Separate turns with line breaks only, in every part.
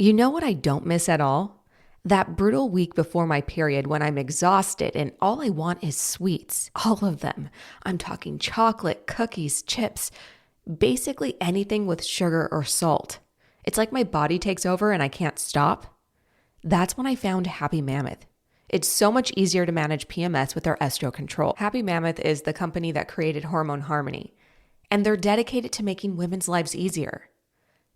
You know what I don't miss at all? That brutal week before my period when I'm exhausted and all I want is sweets. All of them. I'm talking chocolate, cookies, chips, basically anything with sugar or salt. It's like my body takes over and I can't stop. That's when I found Happy Mammoth. It's so much easier to manage PMS with their estro control. Happy Mammoth is the company that created Hormone Harmony, and they're dedicated to making women's lives easier.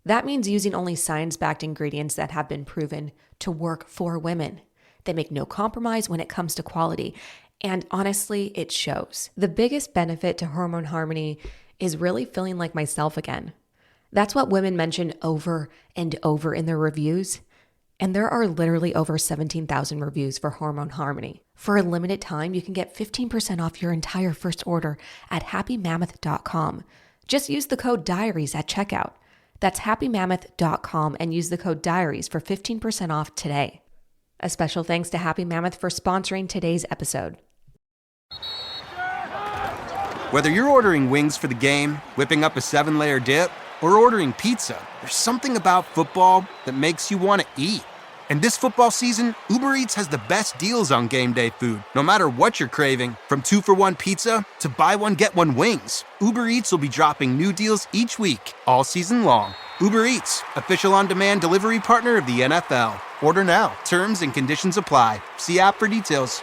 That means using only science-backed ingredients that have been proven to work for women. They make no compromise when it comes to quality, and honestly, it shows. The biggest benefit to Hormone Harmony is really feeling like myself again. That's what women mention over and over in their reviews. And there are literally over 17,000 reviews for Hormone Harmony. For a limited time, you can get 15% off your entire first order at happymammoth.com. Just use the code DIARIES at checkout. That's happymammoth.com and use the code DIARIES for 15% off today. A special thanks to Happy Mammoth for sponsoring today's episode.
Whether you're ordering wings for the game, whipping up a 7-layer dip, or ordering pizza, there's something about football that makes you want to eat. And this football season, Uber Eats has the best deals on game day food. No matter what you're craving, from 2-for-1 pizza to buy one, get one wings, Uber Eats will be dropping new deals each week, all season long. Uber Eats, official on-demand delivery partner of the NFL. Order now. Terms and conditions apply. See app for details.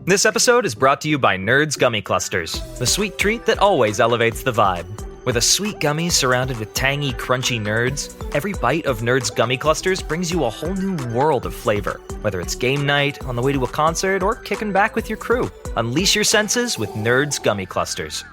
This episode is brought to you by Nerds Gummy Clusters, the sweet treat that always elevates the vibe. With a sweet gummy surrounded with tangy, crunchy nerds, every bite of Nerds Gummy Clusters brings you a whole new world of flavor. Whether it's game night, on the way to a concert, or kicking back with your crew, unleash your senses with Nerds Gummy Clusters.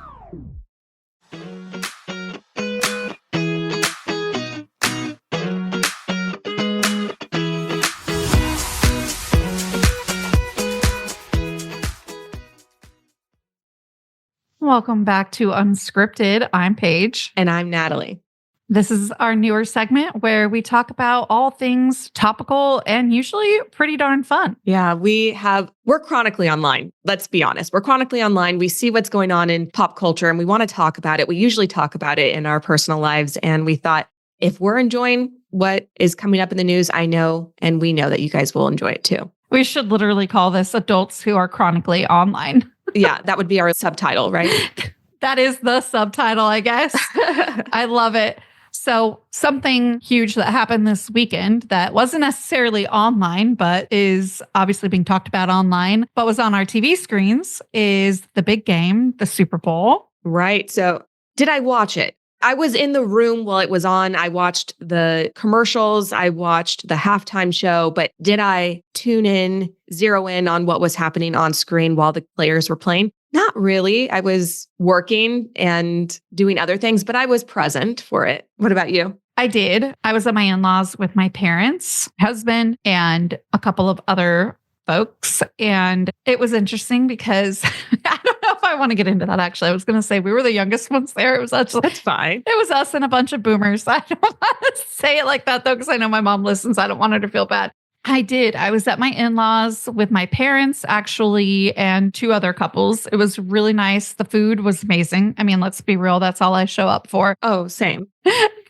Welcome back to Unscripted. I'm Paige.
And I'm Natalie.
This is our newer segment where we talk about all things topical and usually pretty darn fun.
Yeah, we're chronically online. Let's be honest. We're chronically online. We see what's going on in pop culture and we want to talk about it. We usually talk about it in our personal lives. And we thought if we're enjoying what is coming up in the news, I know, and we know that you guys will enjoy it too.
We should literally call this Adults Who Are Chronically Online.
Yeah, that would be our subtitle, right?
That is the subtitle, I guess. I love it. So something huge that happened this weekend that wasn't necessarily online, but is obviously being talked about online, but was on our TV screens is the big game, the Super Bowl.
Right. So did I watch it? I was in the room while it was on. I watched the commercials. I watched the halftime show, but did I tune in, zero in on what was happening on screen while the players were playing? Not really. I was working and doing other things, but I was present for it. What about you?
I did. I was at my in-laws with my parents, husband, and a couple of other folks. And it was interesting because I don't know if I want to get into that, actually. I was going to say we were the youngest ones there. It was actually,
that's fine.
It was us and a bunch of boomers. I don't want to say it like that, though, because I know my mom listens. I don't want her to feel bad. I did. I was at my in-laws with my parents, actually, and two other couples. It was really nice. The food was amazing. I mean, let's be real. That's all I show up for.
Oh, same.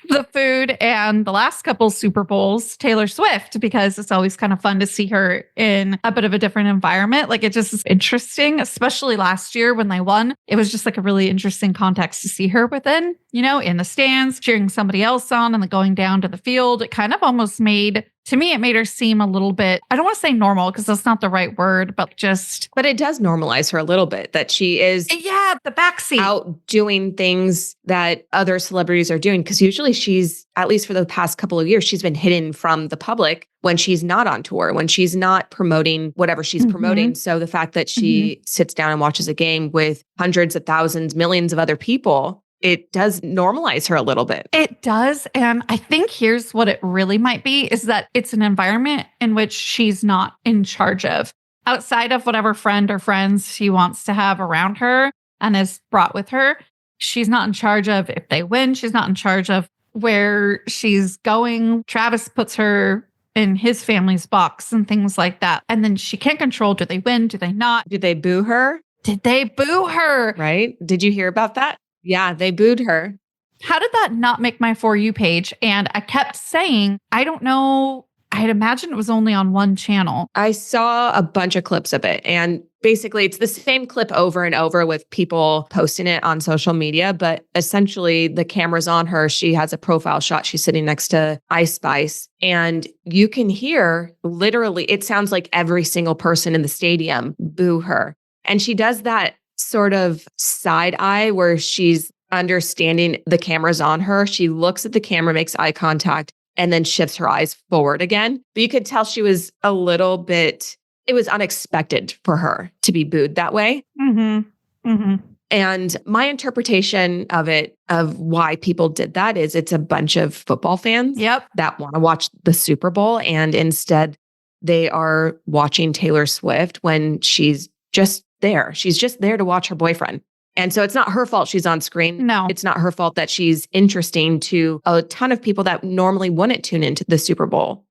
The food and the last couple Super Bowls, Taylor Swift, because it's always kind of fun to see her in a bit of a different environment. Like it just is interesting, especially last year when they won. It was just like a really interesting context to see her within, you know, in the stands, cheering somebody else on and then going down to the field. It kind of almost made, to me, it made her seem a little bit, I don't want to say normal because that's not the right word, but just.
But it does normalize her a little bit that she is.
Yeah, the backseat.
Out doing things that other celebrities are doing. Because usually she's, at least for the past couple of years, she's been hidden from the public when she's not on tour, when she's not promoting whatever she's promoting. So the fact that she sits down and watches a game with hundreds of thousands, millions of other people, it does normalize her a little bit.
It does. And I think here's what it really might be is that it's an environment in which she's not in charge of. Outside of whatever friend or friends she wants to have around her and is brought with her, she's not in charge of if they win. She's not in charge of where she's going. Travis puts her in his family's box and things like that. And then she can't control, do they win? Do they not?
Did they boo her?
Did they boo her?
Right? Did you hear about that? Yeah, they booed her.
how did that not make my For You page? And I kept saying, I don't know. I'd imagine it was only on one channel.
I saw a bunch of clips of it, and basically it's the same clip over and over with people posting it on social media, but essentially the camera's on her. She has a profile shot. She's sitting next to Ice Spice, and you can hear literally, it sounds like every single person in the stadium boo her. And she does that sort of side eye where she's understanding the camera's on her. She looks at the camera, makes eye contact, and then shifts her eyes forward again. But you could tell she was a little bit, it was unexpected for her to be booed that way.
Mm-hmm. Mm-hmm.
And my interpretation of it, of why people did that, is it's a bunch of football fans that want to watch the Super Bowl. And instead, they are watching Taylor Swift when she's just there. She's just there to watch her boyfriend. And so it's not her fault she's on screen.
No.
It's not her fault that she's interesting to a ton of people that normally wouldn't tune into the Super Bowl.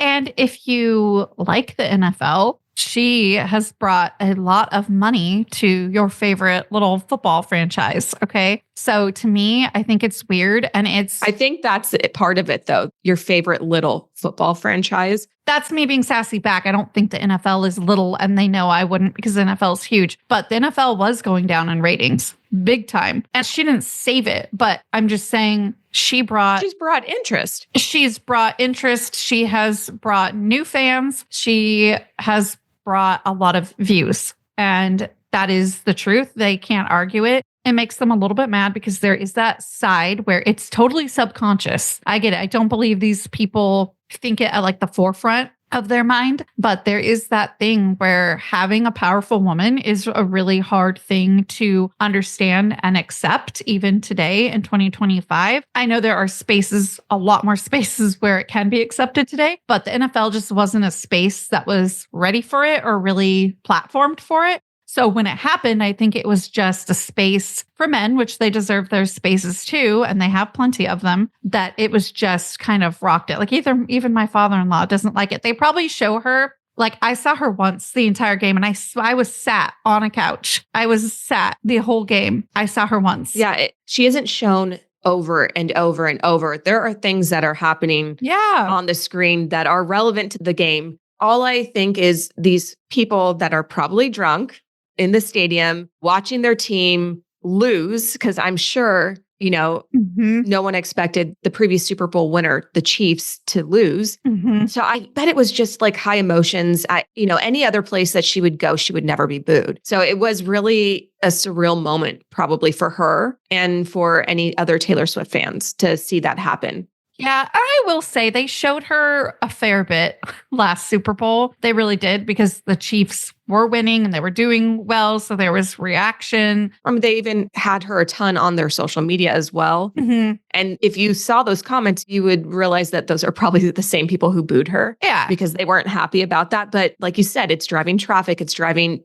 And if you like the NFL, she has brought a lot of money to your favorite little football franchise. Okay. So to me, I think it's weird. And
I think that's part of it, though. Your favorite little football franchise.
That's me being sassy back. I don't think the NFL is little, and they know I wouldn't because the NFL is huge. But the NFL was going down in ratings big time. And she didn't save it. But I'm just saying she's brought
interest.
She's brought interest. She has brought new fans. She has brought a lot of views. And that is the truth. They can't argue it. It makes them a little bit mad because there is that side where it's totally subconscious. I get it. I don't believe these people think it at like the forefront of their mind, but there is that thing where having a powerful woman is a really hard thing to understand and accept even today in 2025. I know there are spaces, a lot more spaces where it can be accepted today, but the NFL just wasn't a space that was ready for it or really platformed for it. So when it happened, I think it was just a space for men, which they deserve their spaces too, and they have plenty of them, that it was just kind of rocked it. Like even my father-in-law doesn't like it. They probably show her, like I saw her once the entire game, and I was sat on a couch. I was sat the whole game. I saw her once.
Yeah, she isn't shown over and over and over. There are things that are happening on the screen that are relevant to the game. All I think is these people that are probably drunk in the stadium watching their team lose, because I'm sure, no one expected the previous Super Bowl winner, the Chiefs, to lose.
Mm-hmm.
So I bet it was just like high emotions. Any other place that she would go, she would never be booed. So it was really a surreal moment probably for her and for any other Taylor Swift fans to see that happen.
Yeah, I will say they showed her a fair bit last Super Bowl. They really did, because the Chiefs were winning and they were doing well. So there was reaction.
They even had her a ton on their social media as well.
Mm-hmm.
And if you saw those comments, you would realize that those are probably the same people who booed her.
Yeah.
Because they weren't happy about that. But like you said, it's driving traffic. It's driving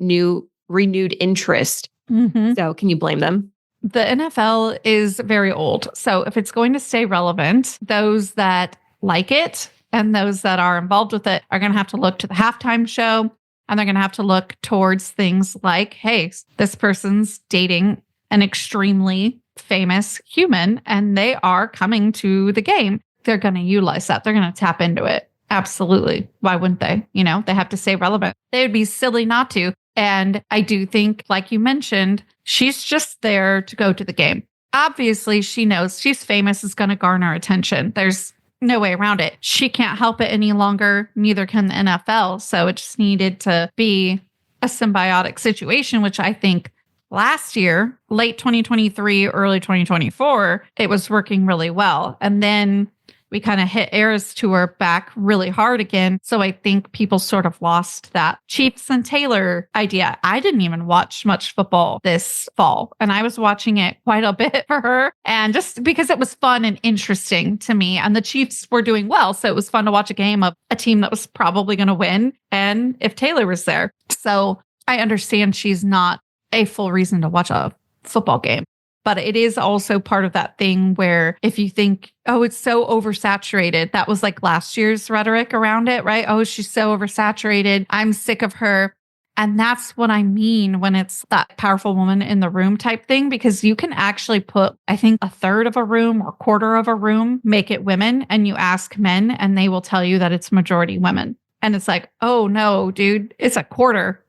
renewed interest.
Mm-hmm.
So can you blame them?
The NFL is very old. So if it's going to stay relevant, those that like it and those that are involved with it are going to have to look to the halftime show, and they're going to have to look towards things like, hey, this person's dating an extremely famous human and they are coming to the game. They're going to utilize that. They're going to tap into it. Absolutely. Why wouldn't they? They have to stay relevant. They would be silly not to. And I do think, like you mentioned, she's just there to go to the game. Obviously, she knows she's famous, is going to garner attention. There's no way around it. She can't help it any longer. Neither can the NFL. So it just needed to be a symbiotic situation, which I think last year, late 2023, early 2024, it was working really well. And then we kind of hit Eras Tour back really hard again. So I think people sort of lost that Chiefs and Taylor idea. I didn't even watch much football this fall, and I was watching it quite a bit for her. And just because it was fun and interesting to me, and the Chiefs were doing well. So it was fun to watch a game of a team that was probably going to win. And if Taylor was there. So I understand she's not a full reason to watch a football game. But it is also part of that thing where if you think, oh, it's so oversaturated, that was like last year's rhetoric around it, right? Oh, she's so oversaturated. I'm sick of her. And that's what I mean when it's that powerful woman in the room type thing, because you can actually put, I think, a third of a room or quarter of a room, make it women, and you ask men and they will tell you that it's majority women. And it's like, oh no, dude, it's a quarter.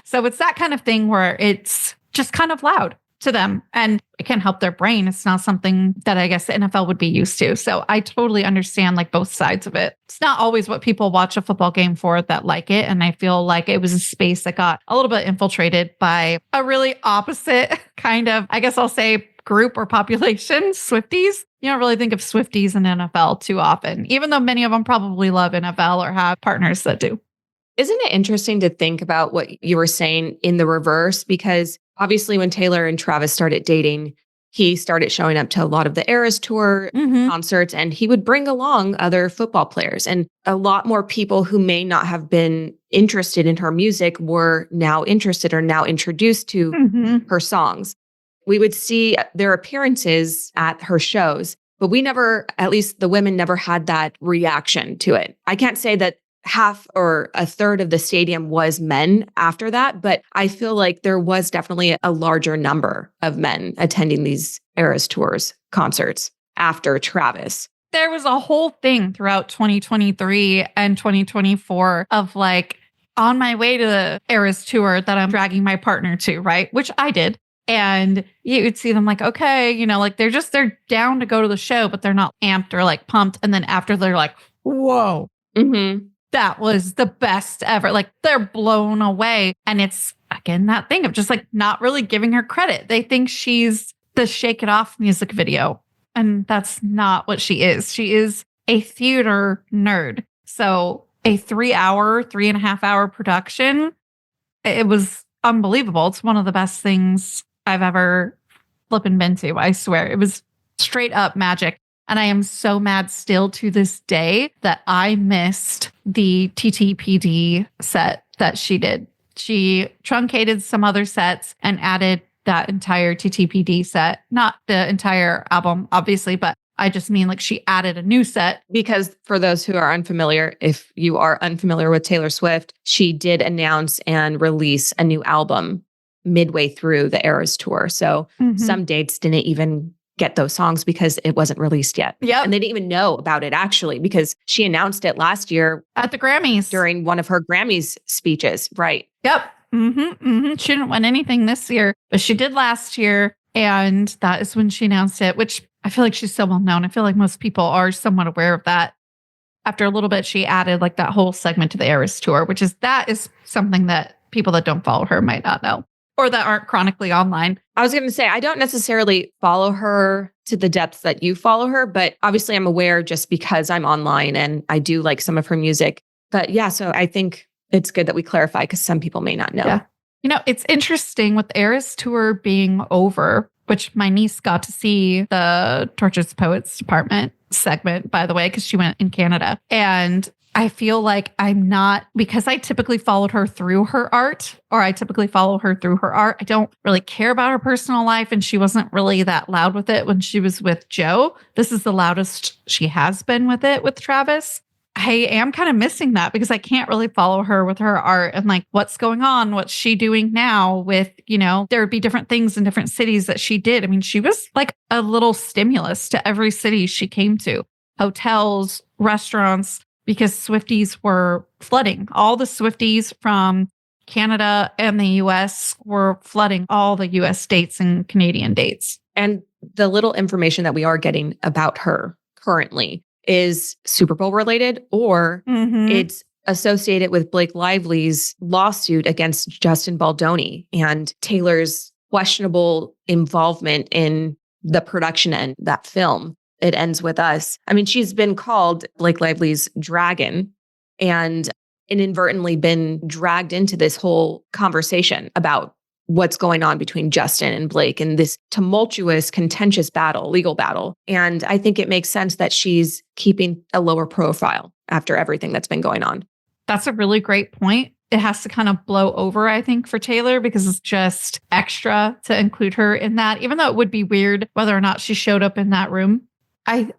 So it's that kind of thing where it's just kind of loud to them and it can't help their brain. It's not something that I guess the NFL would be used to. So I totally understand like both sides of it. It's not always what people watch a football game for that like it. And I feel like it was a space that got a little bit infiltrated by a really opposite kind of, I guess I'll say, group or population, Swifties. You don't really think of Swifties in NFL too often, even though many of them probably love NFL or have partners that do.
Isn't it interesting to think about what you were saying in the reverse? Because obviously when Taylor and Travis started dating, he started showing up to a lot of the Eras Tour concerts, and he would bring along other football players. And a lot more people who may not have been interested in her music were now interested or now introduced to her songs. We would see their appearances at her shows, but we never, at least the women never had that reaction to it. I can't say that half or a third of the stadium was men after that, but I feel like there was definitely a larger number of men attending these Eras Tours concerts after Travis.
There was a whole thing throughout 2023 and 2024 of like, on my way to the Eras Tour that I'm dragging my partner to, right? Which I did. And you would see them like, okay, you know, like they're down to go to the show, but they're not amped or like pumped. And then after they're like, whoa. That was the best ever. Like they're blown away. And it's again, that thing of just like not really giving her credit. They think she's the Shake It Off music video. And that's not what she is. She is a theater nerd. So a 3.5 hour production, it was unbelievable. It's one of the best things I've ever flippin' been to. I swear it was straight up magic. And I am so mad still to this day that I missed the TTPD set that she did. She truncated some other sets and added that entire TTPD set. Not the entire album, obviously, but I just mean like she added a new set.
Because for those who are unfamiliar, if you are unfamiliar with Taylor Swift, she did announce and release a new album midway through the Eras Tour. So some dates didn't even get those songs because it wasn't released yet.
Yep.
And they didn't even know about it actually, because she announced it last year
at the Grammys
during one of her Grammys speeches. Right.
Yep. She didn't win anything this year, but she did last year. And that is when she announced it, which I feel like she's so well known. I feel like most people are somewhat aware of that. After a little bit, she added like that whole segment to the Eras Tour, that is something that people that don't follow her might not know, or that aren't chronically online.
I was going to say, I don't necessarily follow her to the depths that you follow her, but obviously I'm aware just because I'm online and I do like some of her music. But yeah, so I think it's good that we clarify because some people may not know.
Yeah. You know, it's interesting with the Eras Tour being over, which my niece got to see the Torches Poets Department segment, by the way, because she went in Canada. And I feel like I'm not, because I typically followed her through her art, I don't really care about her personal life. And she wasn't really that loud with it when she was with Joe. This is the loudest she has been with it with Travis. I am kind of missing that because I can't really follow her with her art and like what's going on, what's she doing now with, you know, there would be different things in different cities that she did. I mean, she was like a little stimulus to every city she came to, hotels, restaurants, because Swifties were flooding. All the Swifties from Canada and the US were flooding all the US states and Canadian dates.
And the little information that we are getting about her currently is Super Bowl related, or it's associated with Blake Lively's lawsuit against Justin Baldoni and Taylor's questionable involvement in the production and that film. It Ends With Us. I mean, she's been called Blake Lively's dragon and inadvertently been dragged into this whole conversation about what's going on between Justin and Blake and this tumultuous, contentious battle, legal battle. And I think it makes sense that she's keeping a lower profile after everything that's been going on.
That's a really great point. It has to kind of blow over, I think, for Taylor, because it's just extra to include her in that, even though it would be weird whether or not she showed up in that room. I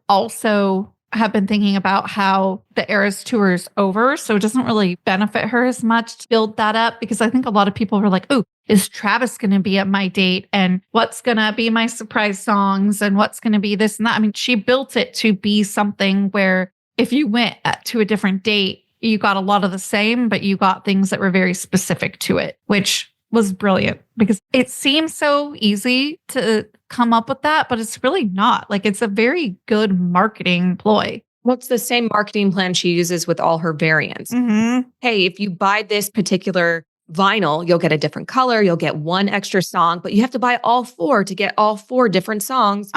have been thinking about how the Eras tour is over. So it doesn't really benefit her as much to build that up, because I think a lot of people were like, oh, is Travis going to be at my date? And what's going to be my surprise songs? And what's going to be this and that? I mean, she built it to be something where if you went to a different date, you got a lot of the same, but you got things that were very specific to it, which was brilliant because it seems so easy to come up with that, but it's really not. Like, it's a very good marketing ploy.
Well, it's the same marketing plan she uses with all her variants.
Mm-hmm.
Hey, if you buy this particular vinyl, you'll get a different color, you'll get one extra song, but you have to buy all 4 to get all 4 different songs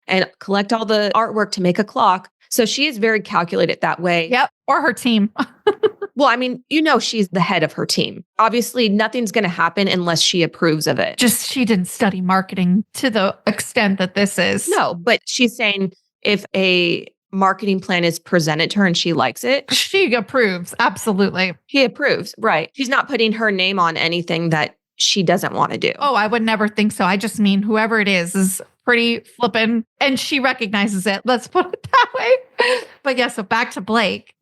and collect all the artwork to make a clock. So she is very calculated that way.
Yep. Or her team.
Well, I mean, she's the head of her team. Obviously, nothing's going to happen unless she approves of it.
Just she didn't study marketing to the extent that this is.
No, but she's saying if a marketing plan is presented to her and she likes it,
she approves. Absolutely.
She approves. Right. She's not putting her name on anything that she doesn't want to do.
Oh, I would never think so. I just mean whoever it is pretty flippin', and she recognizes it. Let's put it that way. But yeah, so back to Blake.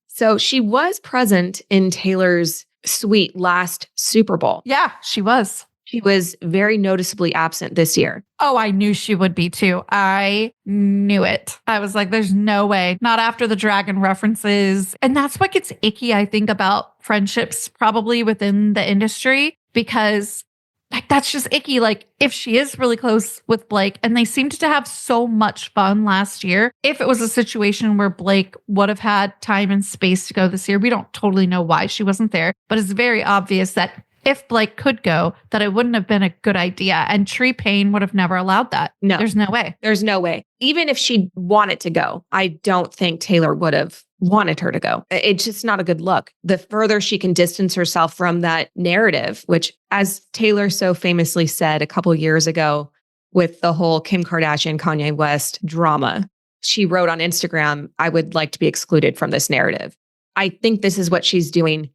So she was present in Taylor's suite last Super Bowl.
Yeah, she was.
She was very noticeably absent this year.
Oh, I knew she would be too. I knew it. I was like, there's no way. Not after the dragon references. And that's what gets icky, I think, about friendships probably within the industry, because like, that's just icky. Like, if she is really close with Blake and they seemed to have so much fun last year, if it was a situation where Blake would have had time and space to go this year, we don't totally know why she wasn't there, but it's very obvious that if Blake could go, that it wouldn't have been a good idea. And Tree Payne would have never allowed that.
No.
There's no way.
There's no way. Even if she wanted to go, I don't think Taylor would have wanted her to go. It's just not a good look. The further she can distance herself from that narrative, which, as Taylor so famously said a couple years ago with the whole Kim Kardashian, Kanye West drama, she wrote on Instagram, I would like to be excluded from this narrative. I think this is what she's doing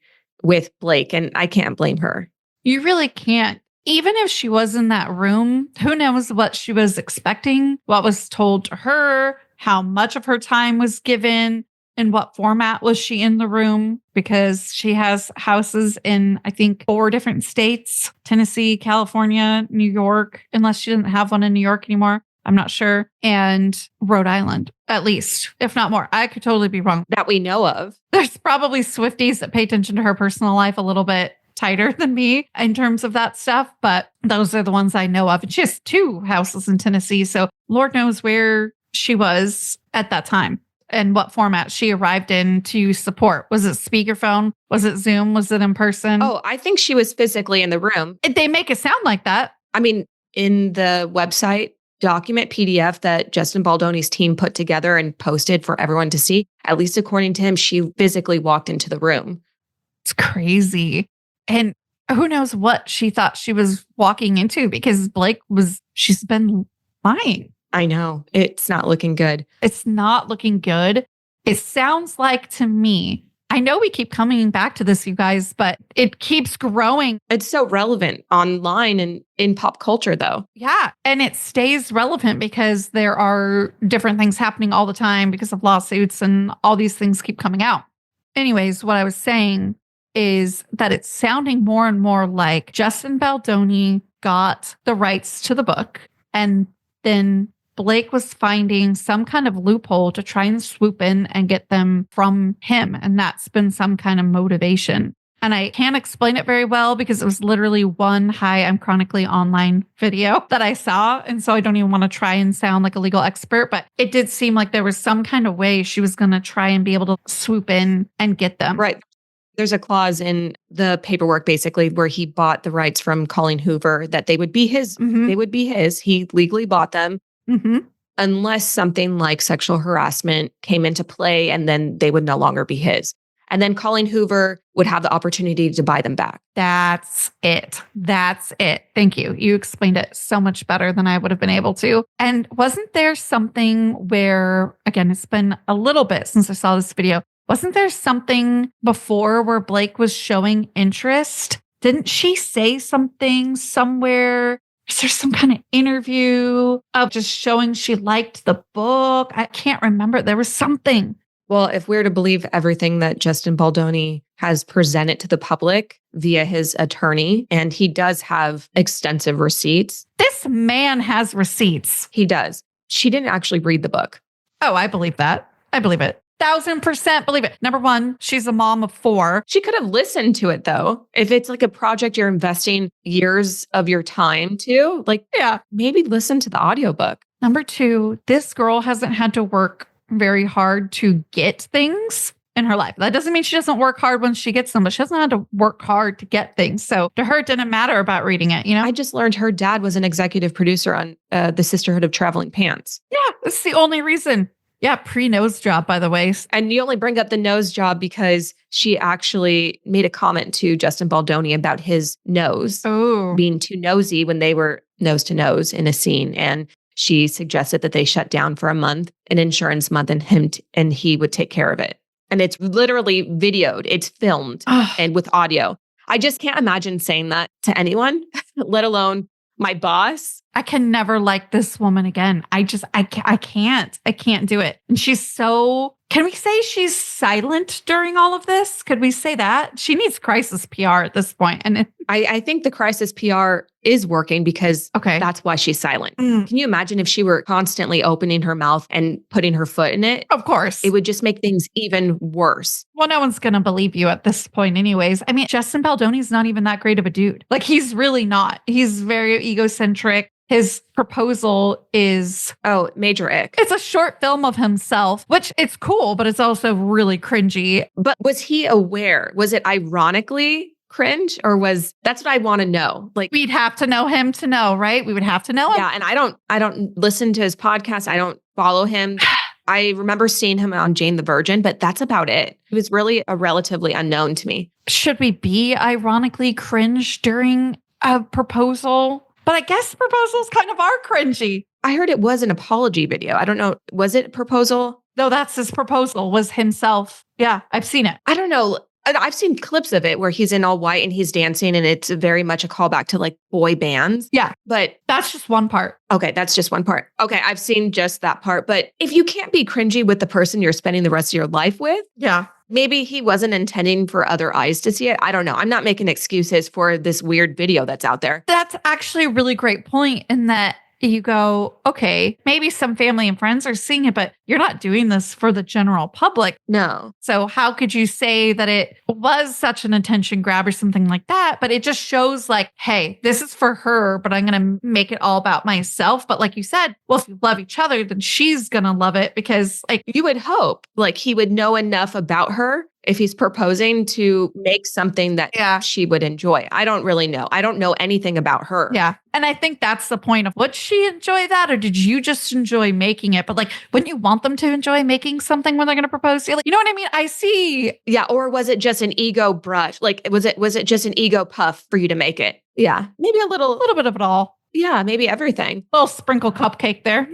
with Blake, and I can't blame her.
You really can't. Even if she was in that room, who knows what she was expecting, what was told to her, how much of her time was given, in what format was she in the room, because she has houses in, I think, 4 different states: Tennessee, California, New York, unless she didn't have one in New York anymore. I'm not sure. And Rhode Island, at least, if not more. I could totally be wrong.
That we know of.
There's probably Swifties that pay attention to her personal life a little bit tighter than me in terms of that stuff, but those are the ones I know of. And she has 2 houses in Tennessee, so Lord knows where she was at that time and what format she arrived in to support. Was it speakerphone? Was it Zoom? Was it in person?
Oh, I think she was physically in the room.
They make it sound like that.
I mean, in the website document PDF that Justin Baldoni's team put together and posted for everyone to see, at least according to him, she physically walked into the room.
It's crazy. And who knows what she thought she was walking into, because she's been lying.
I know. It's not looking good.
It's not looking good. It sounds like to me, I know we keep coming back to this, you guys, but it keeps growing.
It's so relevant online and in pop culture, though.
Yeah. And it stays relevant because there are different things happening all the time because of lawsuits, and all these things keep coming out. Anyways, what I was saying is that it's sounding more and more like Justin Baldoni got the rights to the book, and then Blake was finding some kind of loophole to try and swoop in and get them from him. And that's been some kind of motivation. And I can't explain it very well because it was literally one "Hi, I'm chronically online" video that I saw. And so I don't even want to try and sound like a legal expert, but it did seem like there was some kind of way she was going to try and be able to swoop in and get them.
Right. There's a clause in the paperwork, basically, where he bought the rights from Colleen Hoover that they would be his.
Mm-hmm.
They would be his. He legally bought them.
Mm-hmm.
Unless something like sexual harassment came into play, and then they would no longer be his. And then Colleen Hoover would have the opportunity to buy them back.
That's it. That's it. Thank you. You explained it so much better than I would have been able to. And wasn't there something where, again, it's been a little bit since I saw this video, wasn't there something before where Blake was showing interest? Didn't she say something somewhere is there some kind of interview of just showing she liked the book? I can't remember. There was something.
Well, if we're to believe everything that Justin Baldoni has presented to the public via his attorney, and he does have extensive receipts.
This man has receipts.
He does. She didn't actually read the book.
Oh, I believe that. I believe it. 1,000% believe it. Number one, she's a mom of 4.
She could have listened to it though. If it's like a project you're investing years of your time to, like,
Yeah.
maybe listen to the audiobook.
Number 2, this girl hasn't had to work very hard to get things in her life. That doesn't mean she doesn't work hard when she gets them, but she hasn't had to work hard to get things. So to her, it didn't matter about reading it, you know?
I just learned her dad was an executive producer on the Sisterhood of Traveling Pants.
Yeah, that's the only reason. Yeah, pre-nose job, by the way.
And you only bring up the nose job because she actually made a comment to Justin Baldoni about his nose being too nosy when they were nose to nose in a scene. And she suggested that they shut down for a month, an insurance month, and he would take care of it. And it's literally videoed, it's filmed and with audio. I just can't imagine saying that to anyone, let alone my boss.
I can never like this woman again. I can't do it. And she's so, can we say she's silent during all of this? Could we say that? She needs crisis PR at this point. And
I think the crisis PR is working because that's why she's silent. Can you imagine if she were constantly opening her mouth and putting her foot in it?
Of course.
It would just make things even worse.
Well, no one's going to believe you at this point anyways. I mean, Justin Baldoni's not even that great of a dude. Like, he's really not. He's very egocentric. His proposal is...
Oh, major ick.
It's a short film of himself, which it's cool, but it's also really cringy.
But was he aware? Was it ironically cringe or that's what I want to know. Like,
we'd have to know him to know, right? We would have to know him.
Yeah. And I don't listen to his podcast. I don't follow him. I remember seeing him on Jane the Virgin, but that's about it. He was really a relatively unknown to me.
Should we be ironically cringe during a proposal? But I guess proposals kind of are cringy.
I heard it was an apology video. I don't know. Was it a proposal?
No, that's his proposal, was himself. Yeah, I've seen it.
I don't know. I've seen clips of it where he's in all white and he's dancing, and it's very much a callback to like boy bands.
Yeah.
But
that's just one part.
Okay. That's just one part. Okay. I've seen just that part. But if you can't be cringy with the person you're spending the rest of your life with,
yeah,
maybe he wasn't intending for other eyes to see it. I don't know. I'm not making excuses for this weird video that's out there.
That's actually a really great point in that you go, okay, maybe some family and friends are seeing it, but you're not doing this for the general public.
No.
So how could you say that it was such an attention grab or something like that? But it just shows like, hey, this is for her, but I'm going to make it all about myself. But like you said, well, if you love each other, then she's going to love it because like
you would hope like he would know enough about her if he's proposing to make something that she would enjoy. I don't really know. I don't know anything about her.
Yeah. And I think that's the point of, would she enjoy that? Or did you just enjoy making it? But like, wouldn't you want them to enjoy making something when they're going to propose to you? Like, you know what I mean? I see.
Yeah. Or was it just an ego brush? Like, was it just an ego puff for you to make it? Yeah. Maybe a little
bit of it all.
Yeah, maybe everything.
Little sprinkle cupcake there.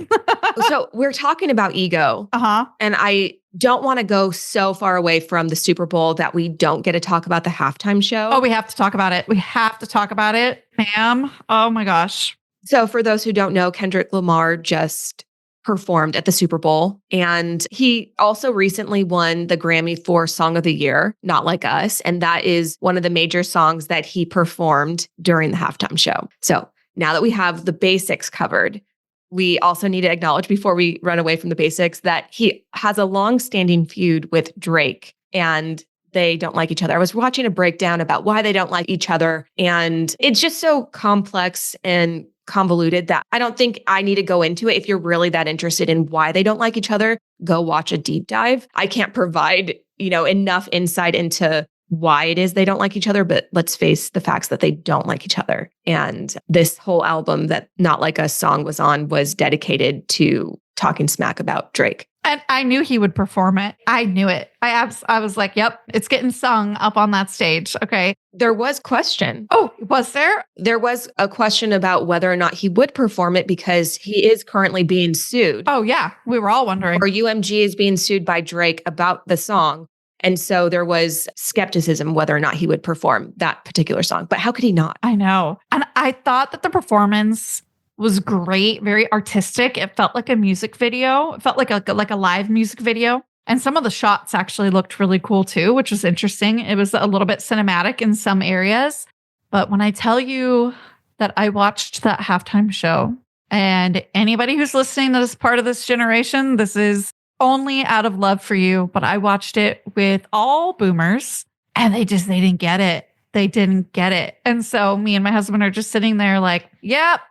So we're talking about ego. And I don't want to go so far away from the Super Bowl that we don't get to talk about the halftime show.
Oh, we have to talk about it. We have to talk about it, ma'am. Oh my gosh.
So for those who don't know, Kendrick Lamar just performed at the Super Bowl. And he also recently won the Grammy for Song of the Year, Not Like Us. And that is one of the major songs that he performed during the halftime show. So now that we have the basics covered, we also need to acknowledge before we run away from the basics that he has a long-standing feud with Drake and they don't like each other. I was watching a breakdown about why they don't like each other, and it's just so complex and convoluted that I don't think I need to go into it. If you're really that interested in why they don't like each other, go watch a deep dive. I can't provide, enough insight into why it is they don't like each other, but let's face the facts that they don't like each other. And this whole album that Not Like Us song was on was dedicated to talking smack about Drake.
And I knew he would perform it. I knew it. I was like, yep, it's getting sung up on that stage. Okay.
There was question.
Oh, was there?
There was a question about whether or not he would perform it because he is currently being sued.
Oh, yeah. We were all wondering.
Or UMG is being sued by Drake about the song. And so there was skepticism whether or not he would perform that particular song. But how could he not?
I know. And I thought that the performance was great, very artistic. It felt like a music video. It felt like a live music video. And some of the shots actually looked really cool too, which was interesting. It was a little bit cinematic in some areas. But when I tell you that I watched that halftime show, and anybody who's listening that is part of this generation, this is only out of love for you, but I watched it with all boomers and they didn't get it. They didn't get it. And so me and my husband are just sitting there like, yep.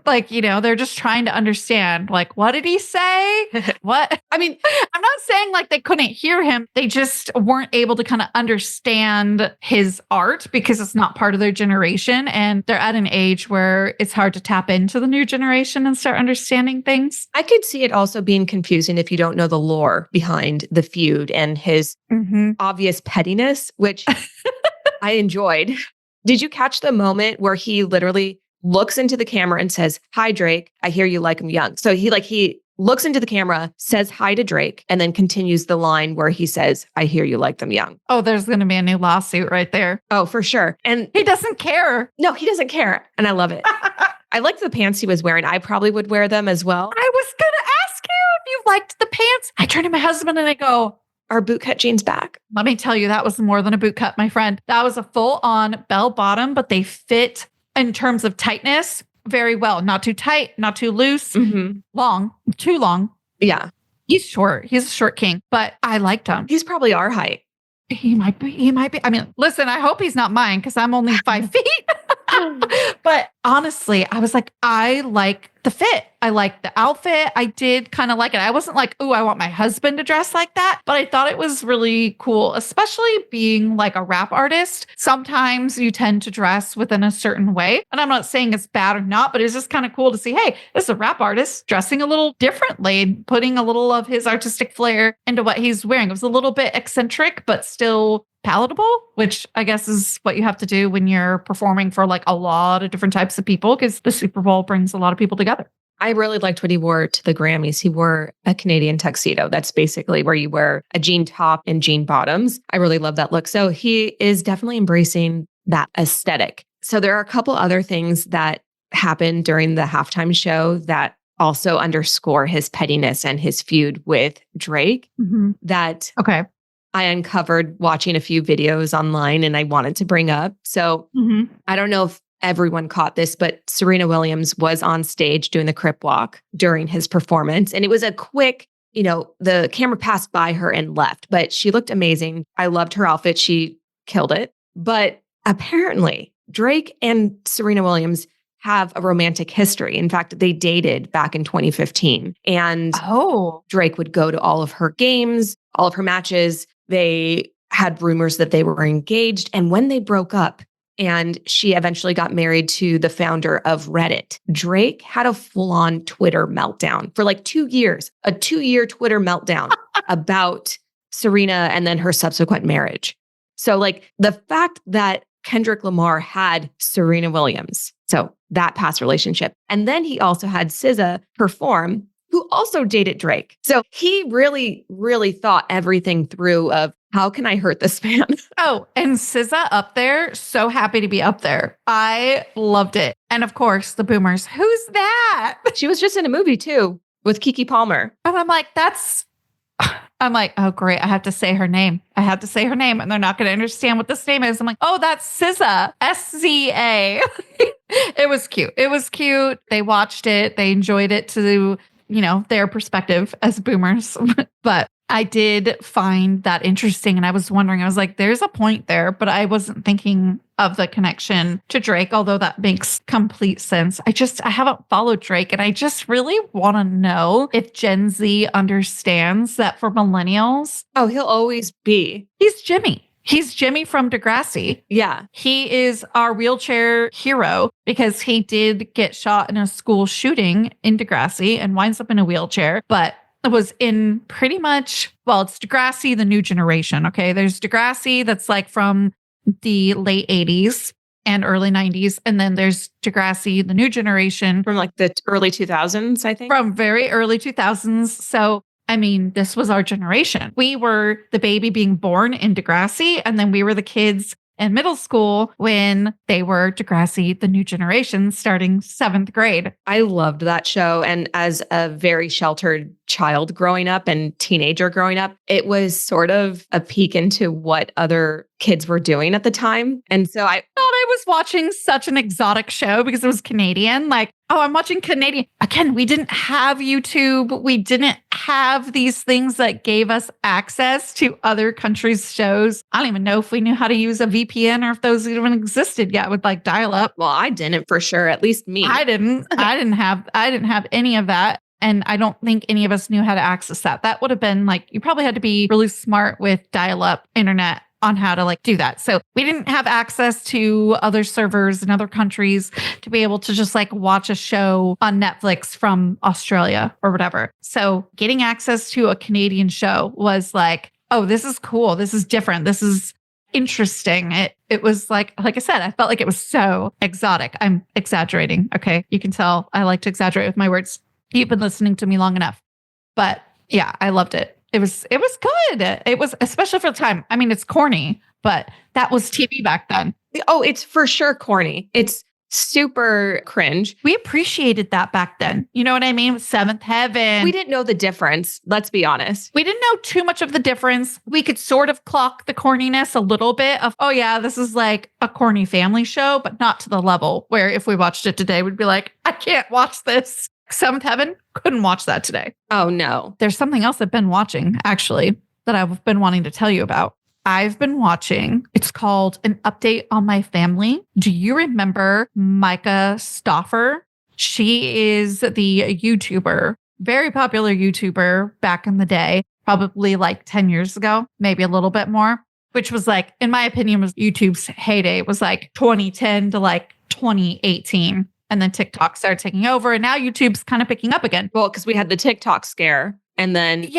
Like, they're just trying to understand, like, what did he say? What? I mean, I'm not saying like they couldn't hear him. They just weren't able to kind of understand his art because it's not part of their generation. And they're at an age where it's hard to tap into the new generation and start understanding things.
I could see it also being confusing if you don't know the lore behind the feud and his obvious pettiness, which I enjoyed. Did you catch the moment where he literally looks into the camera and says, "Hi, Drake. I hear you like him young." So he looks into the camera, says hi to Drake, and then continues the line where he says, "I hear you like them young."
Oh, there's going to be a new lawsuit right there.
Oh, for sure. And
he doesn't care.
No, he doesn't care. And I love it. I liked the pants he was wearing. I probably would wear them as well.
I was going to ask you if you liked the pants. I turn to my husband and I go,
"Are bootcut jeans back?"
Let me tell you, that was more than a boot cut, my friend. That was a full-on bell bottom, but they fit in terms of tightness very well. Not too tight, not too loose, long, too long.
Yeah.
He's short. He's a short king, but I liked him.
He's probably our height.
He might be. I mean, listen, I hope he's not mine because I'm only 5 feet. But honestly, I was like, I like the fit. I like the outfit. I did kind of like it. I wasn't like, "Ooh, I want my husband to dress like that." But I thought it was really cool, especially being like a rap artist. Sometimes you tend to dress within a certain way. And I'm not saying it's bad or not, but it's just kind of cool to see, hey, this is a rap artist dressing a little differently, putting a little of his artistic flair into what he's wearing. It was a little bit eccentric, but still palatable, which I guess is what you have to do when you're performing for like a lot of different types of people, because the Super Bowl brings a lot of people together.
I really liked what he wore to the Grammys. He wore a Canadian tuxedo. That's basically where you wear a jean top and jean bottoms. I really love that look. So he is definitely embracing that aesthetic. So there are a couple other things that happened during the halftime show that also underscore his pettiness and his feud with Drake that I uncovered watching a few videos online and I wanted to bring up. So I don't know if everyone caught this, but Serena Williams was on stage doing the Crip Walk during his performance. And it was a quick, the camera passed by her and left, but she looked amazing. I loved her outfit. She killed it. But apparently Drake and Serena Williams have a romantic history. In fact, they dated back in 2015. And Drake would go to all of her games, all of her matches. They had rumors that they were engaged. And when they broke up and she eventually got married to the founder of Reddit, Drake had a full-on Twitter meltdown for like 2 years, a 2-year Twitter meltdown about Serena and then her subsequent marriage. So like the fact that Kendrick Lamar had Serena Williams, so that past relationship. And then he also had SZA perform, who also dated Drake. So he really, really thought everything through of how can I hurt this man?
Oh, and SZA up there, so happy to be up there. I loved it. And of course, the boomers, who's that?
She was just in a movie too with Keke Palmer.
And I'm like, oh, great. I have to say her name. And they're not going to understand what this name is. I'm like, oh, that's SZA, SZA. It was cute. They watched it. They enjoyed it to, their perspective as boomers. But I did find that interesting. And I was wondering, I was like, there's a point there, but I wasn't thinking of the connection to Drake, although that makes complete sense. I haven't followed Drake, and I just really want to know if Gen Z understands that for millennials.
Oh, he'll always be.
He's Jimmy. He's Jimmy from Degrassi.
Yeah.
He is our wheelchair hero because he did get shot in a school shooting in Degrassi and winds up in a wheelchair, but it was in pretty much, it's Degrassi, the new generation. Okay. There's Degrassi that's like from the late 80s and early 90s. And then there's Degrassi, the new generation.
From like the early 2000s, I think.
From very early 2000s. So I mean, this was our generation. We were the baby being born in Degrassi, and then we were the kids in middle school when they were Degrassi, the new generation, starting 7th grade.
I loved that show. And as a very sheltered child growing up and teenager growing up, it was sort of a peek into what other kids were doing at the time. And so I
thought I was watching such an exotic show because it was Canadian. Like, oh, I'm watching Canadian. Again, we didn't have YouTube. We didn't have these things that gave us access to other countries' shows. I don't even know if we knew how to use a VPN or if those even existed yet with like dial up.
Well, I didn't for sure. At least me.
I didn't have any of that. And I don't think any of us knew how to access that. That would have been like, you probably had to be really smart with dial up internet on how to like do that. So we didn't have access to other servers in other countries to be able to just like watch a show on Netflix from Australia or whatever. So getting access to a Canadian show was like, oh, this is cool. This is different. This is interesting. It was like I said, I felt like it was so exotic. I'm exaggerating. Okay. You can tell I like to exaggerate with my words. You've been listening to me long enough. But yeah, I loved it. It was good. It was, especially for the time. I mean, it's corny, but that was TV back then.
Oh, it's for sure corny. It's super cringe.
We appreciated that back then. You know what I mean? Seventh Heaven.
We didn't know the difference. Let's be honest.
We didn't know too much of the difference. We could sort of clock the corniness a little bit of, oh yeah, this is like a corny family show, but not to the level where if we watched it today, we'd be like, I can't watch this. Seventh Heaven, couldn't watch that today.
Oh no.
There's something else I've been watching actually that I've been wanting to tell you about. I've been watching, it's called An Update on My Family. Do you remember Micah Stauffer? She is the YouTuber, very popular YouTuber back in the day, probably like 10 years ago, maybe a little bit more, which was like, in my opinion, was YouTube's heyday. It was like 2010 to like 2018. And then TikTok started taking over and now YouTube's kind of picking up again.
Well, because we had the TikTok scare and then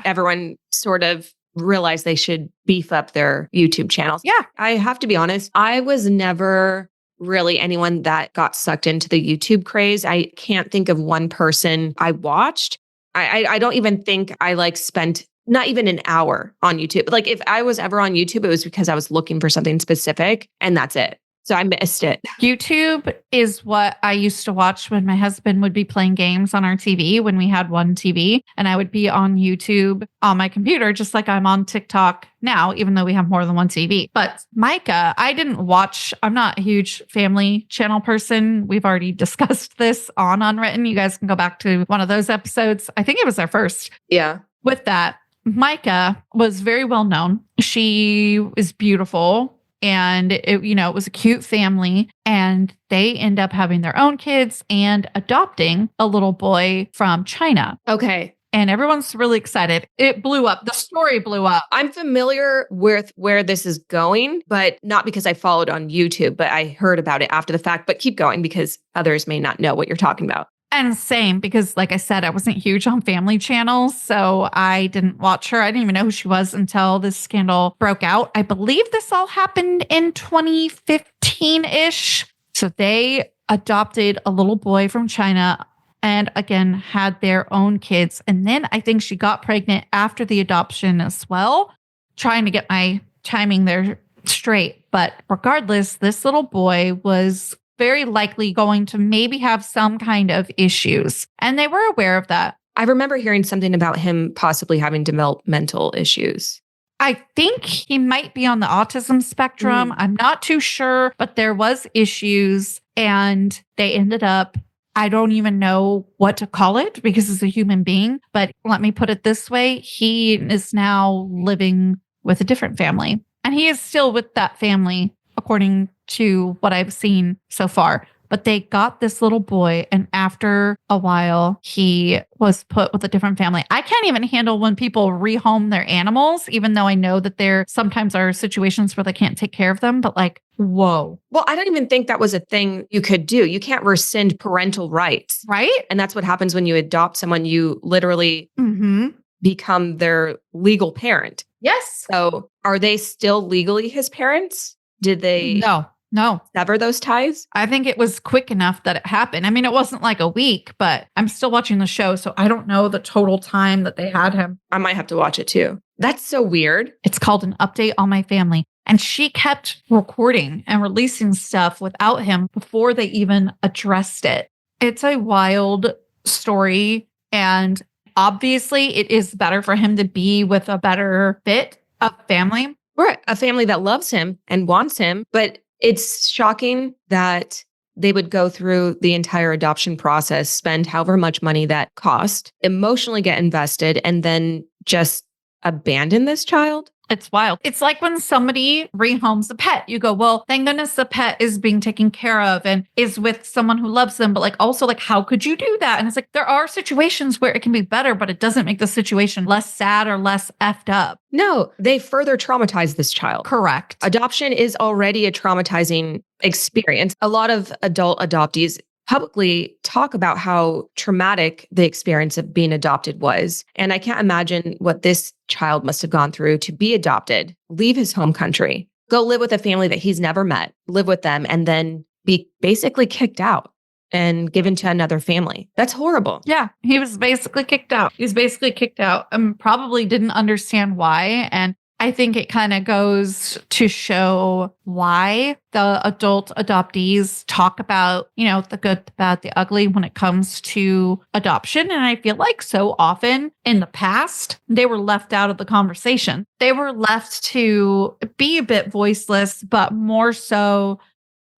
everyone sort of realized they should beef up their YouTube channels.
Yeah.
I have to be honest, I was never really anyone that got sucked into the YouTube craze. I can't think of one person I watched. I don't even think I like spent not even an hour on YouTube. Like if I was ever on YouTube, it was because I was looking for something specific and that's it. So I missed it.
YouTube is what I used to watch when my husband would be playing games on our TV when we had one TV. And I would be on YouTube on my computer, just like I'm on TikTok now, even though we have more than one TV. But Micah, I didn't watch. I'm not a huge family channel person. We've already discussed this on Unwritten. You guys can go back to one of those episodes. I think it was our first.
Yeah.
With that, Micah was very well known. She is beautiful. And it was a cute family and they end up having their own kids and adopting a little boy from China.
Okay.
And everyone's really excited. It blew up. The story blew up.
I'm familiar with where this is going, but not because I followed on YouTube, but I heard about it after the fact. But keep going because others may not know what you're talking about.
And same, because like I said, I wasn't huge on family channels, so I didn't watch her. I didn't even know who she was until this scandal broke out. I believe this all happened in 2015-ish. So they adopted a little boy from China and again, had their own kids. And then I think she got pregnant after the adoption as well, trying to get my timing there straight. But regardless, this little boy was very likely going to maybe have some kind of issues. And they were aware of that.
I remember hearing something about him possibly having developmental issues.
I think he might be on the autism spectrum. I'm not too sure, but there was issues and they ended up, I don't even know what to call it because he's a human being, but let me put it this way. He is now living with a different family and he is still with that family according to what I've seen so far. But they got this little boy, and after a while, he was put with a different family. I can't even handle when people rehome their animals, even though I know that there sometimes are situations where they can't take care of them, but like, whoa.
Well, I don't even think that was a thing you could do. You can't rescind parental rights.
Right?
And that's what happens when you adopt someone. You literally become their legal parent.
Yes.
So are they still legally his parents? Did they?
No. No,
sever those ties?
I think it was quick enough that it happened. I mean, it wasn't like a week, but I'm still watching the show, so I don't know the total time that they had him.
I might have to watch it too. That's so weird.
It's called An Update on My Family. And she kept recording and releasing stuff without him before they even addressed it. It's a wild story. And obviously, it is better for him to be with a better fit of family.
Right. A family that loves him and wants him. But it's shocking that they would go through the entire adoption process, spend however much money that cost, emotionally get invested, and then just abandon this child.
It's wild. It's like when somebody rehomes a pet. You go, well, thank goodness the pet is being taken care of and is with someone who loves them. But like, also, like, how could you do that? And it's like, there are situations where it can be better, but it doesn't make the situation less sad or less effed up.
No, they further traumatize this child.
Correct.
Adoption is already a traumatizing experience. A lot of adult adoptees publicly talk about how traumatic the experience of being adopted was. And I can't imagine what this child must have gone through to be adopted, leave his home country, go live with a family that he's never met, live with them, and then be basically kicked out and given to another family. That's horrible.
Yeah, he was basically kicked out. He was basically kicked out and probably didn't understand why. And I think it kind of goes to show why the adult adoptees talk about, you know, the good, the bad, the ugly when it comes to adoption. And I feel like so often in the past, they were left out of the conversation. They were left to be a bit voiceless, but more so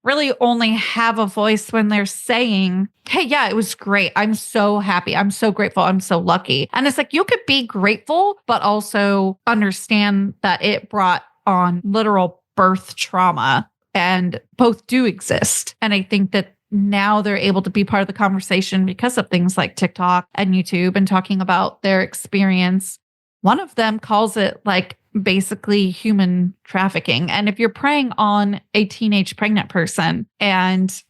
really only have a voice when they're saying, hey, yeah, it was great. I'm so happy. I'm so grateful. I'm so lucky. And it's like, you could be grateful, but also understand that it brought on literal birth trauma, and both do exist. And I think that now they're able to be part of the conversation because of things like TikTok and YouTube and talking about their experience. One of them calls it like basically human trafficking. And if you're preying on a teenage pregnant person, and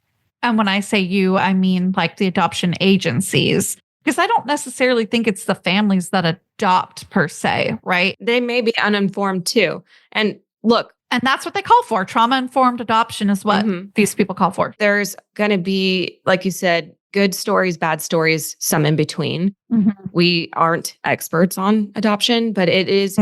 when I say you, I mean like the adoption agencies, because I don't necessarily think it's the families that adopt per se, right?
They may be uninformed too. And look,
and that's what they call for. Trauma-informed adoption is what these people call for.
There's going to be, like you said, good stories, bad stories, some in between. We aren't experts on adoption, but it is,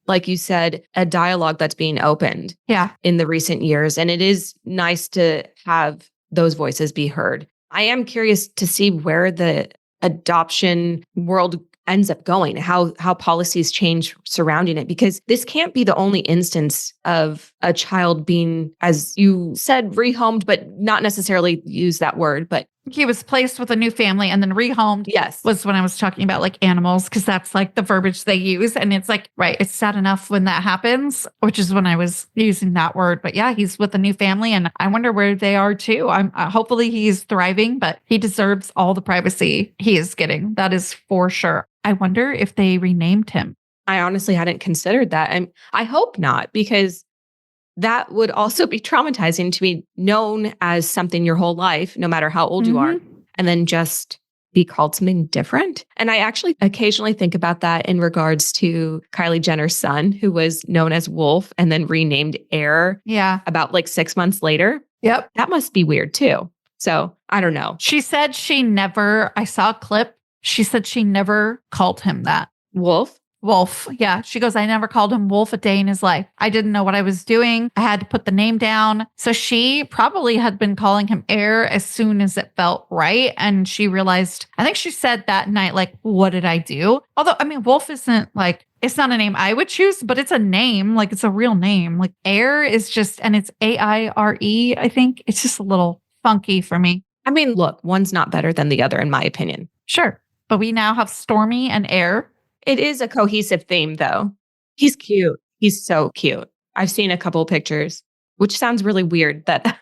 like you said, a dialogue that's being opened in the recent years. And it is nice to have those voices be heard. I am curious to see where the adoption world ends up going, how policies change surrounding it, because this can't be the only instance of a child being, as you said, rehomed, but not necessarily use that word, but
he was placed with a new family and then rehomed.
Yes.
Was when I was talking about like animals, because that's like the verbiage they use. And it's like, right, it's sad enough when that happens, which is when I was using that word. But yeah, he's with a new family and I wonder where they are too. Hopefully he's thriving, but he deserves all the privacy he is getting. That is for sure. I wonder if they renamed him.
I honestly hadn't considered that. And I hope not, because that would also be traumatizing to be known as something your whole life, no matter how old you are, and then just be called something different. And I actually occasionally think about that in regards to Kylie Jenner's son, who was known as Wolf and then renamed Air about like 6 months later.
Yep.
That must be weird too. So I don't know.
She said I saw a clip. She said she never called him that.
Wolf?
Wolf. Yeah. She goes, I never called him Wolf a day in his life. I didn't know what I was doing. I had to put the name down. So she probably had been calling him Air as soon as it felt right. And she realized, I think she said that night, like, what did I do? Although, I mean, Wolf isn't like, it's not a name I would choose, but it's a name. Like, it's a real name. Like, Air is just, and it's AIRE, I think. It's just a little funky for me.
I mean, look, one's not better than the other, in my opinion.
Sure. But we now have Stormy and Air.
It is a cohesive theme, though. He's cute. He's so cute. I've seen a couple of pictures, which sounds really weird that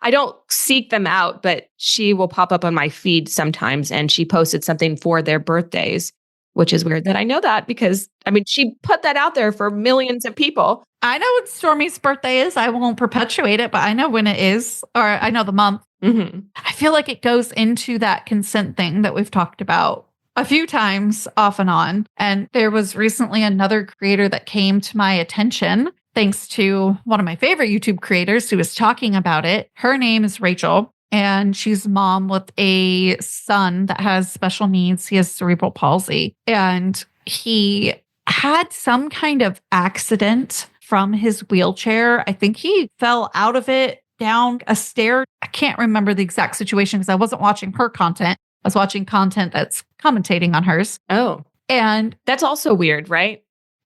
I don't seek them out, but she will pop up on my feed sometimes. And she posted something for their birthdays, which is weird that I know that because, I mean, she put that out there for millions of people.
I know what Stormy's birthday is. I won't perpetuate it, but I know when it is, or I know the month. I feel like it goes into that consent thing that we've talked about a few times off and on. And there was recently another creator that came to my attention thanks to one of my favorite YouTube creators who was talking about it. Her name is Rachel, and she's a mom with a son that has special needs. He has cerebral palsy, and he had some kind of accident from his wheelchair. I think he fell out of it down a stair. I can't remember the exact situation because I wasn't watching her content. I was watching content that's commentating on hers.
Oh,
and
that's also weird, right?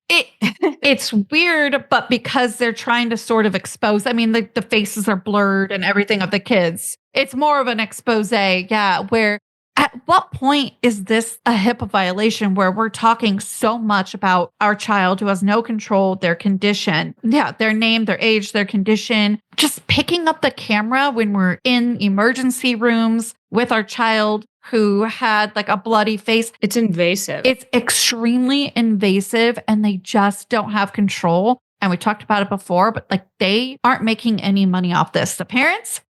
It's weird, but because they're trying to sort of expose, I mean, the faces are blurred and everything of the kids. It's more of an expose, where at what point is this a HIPAA violation where we're talking so much about our child who has no control, their condition, their name, their age, their condition, just picking up the camera when we're in emergency rooms with our child who had like a bloody face.
It's invasive.
It's extremely invasive and they just don't have control. And we talked about it before, but like they aren't making any money off this. The parents,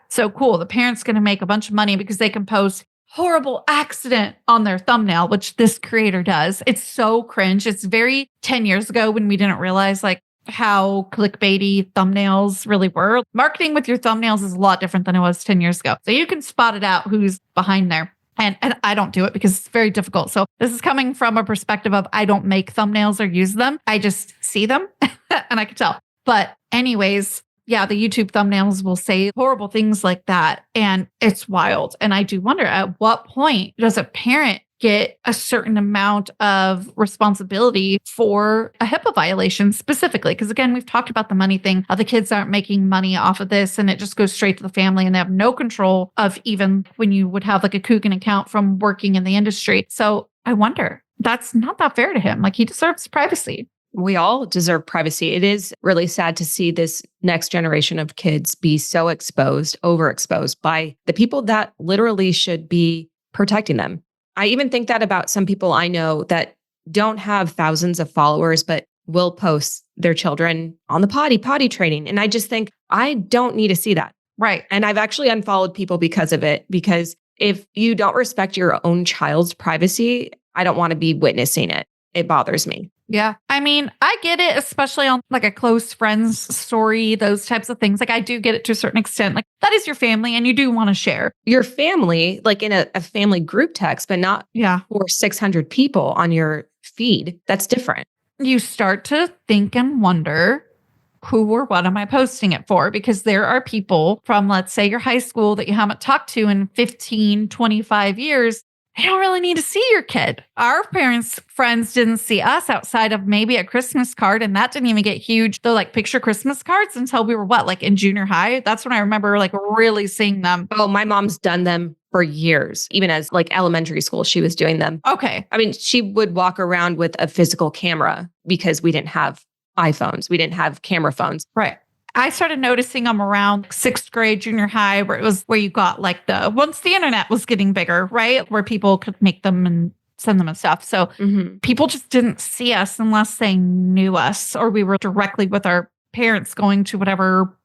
so cool. The parents going to make a bunch of money because they can post horrible accident on their thumbnail, which this creator does. It's so cringe. It's very 10 years ago when we didn't realize like how clickbaity thumbnails really were. Marketing with your thumbnails is a lot different than it was 10 years ago. So you can spot it out who's behind there. And I don't do it because it's very difficult. So this is coming from a perspective of I don't make thumbnails or use them. I just see them and I can tell. But anyways, the YouTube thumbnails will say horrible things like that. And it's wild. And I do wonder at what point does a parent get a certain amount of responsibility for a HIPAA violation specifically? Because again, we've talked about the money thing. The kids aren't making money off of this and it just goes straight to the family and they have no control of even when you would have like a Coogan account from working in the industry. So I wonder, that's not that fair to him. Like he deserves privacy.
We all deserve privacy. It is really sad to see this next generation of kids be so exposed, overexposed by the people that literally should be protecting them. I even think that about some people I know that don't have thousands of followers, but will post their children on the potty training. And I just think, I don't need to see that.
Right.
And I've actually unfollowed people because of it, because if you don't respect your own child's privacy, I don't want to be witnessing it. It bothers me.
Yeah. I mean, I get it, especially on like a close friend's story, those types of things. Like I do get it to a certain extent. Like that is your family and you do want to share.
Your family, like in a family group text, but not for 600 people on your feed. That's different.
You start to think and wonder, who or what am I posting it for? Because there are people from, let's say, your high school that you haven't talked to in 15, 25 years. I don't really need to see your kid. Our parents' friends didn't see us outside of maybe a Christmas card. And that didn't even get huge. They're like picture Christmas cards until we were like in junior high. That's when I remember like really seeing them.
Oh, my mom's done them for years. Even as like elementary school, she was doing them.
Okay.
I mean, she would walk around with a physical camera because we didn't have iPhones. We didn't have camera phones.
Right. I started noticing them around 6th grade, junior high, where it was where you got like once the internet was getting bigger, right? Where people could make them and send them and stuff. So people just didn't see us unless they knew us or we were directly with our parents going to whatever,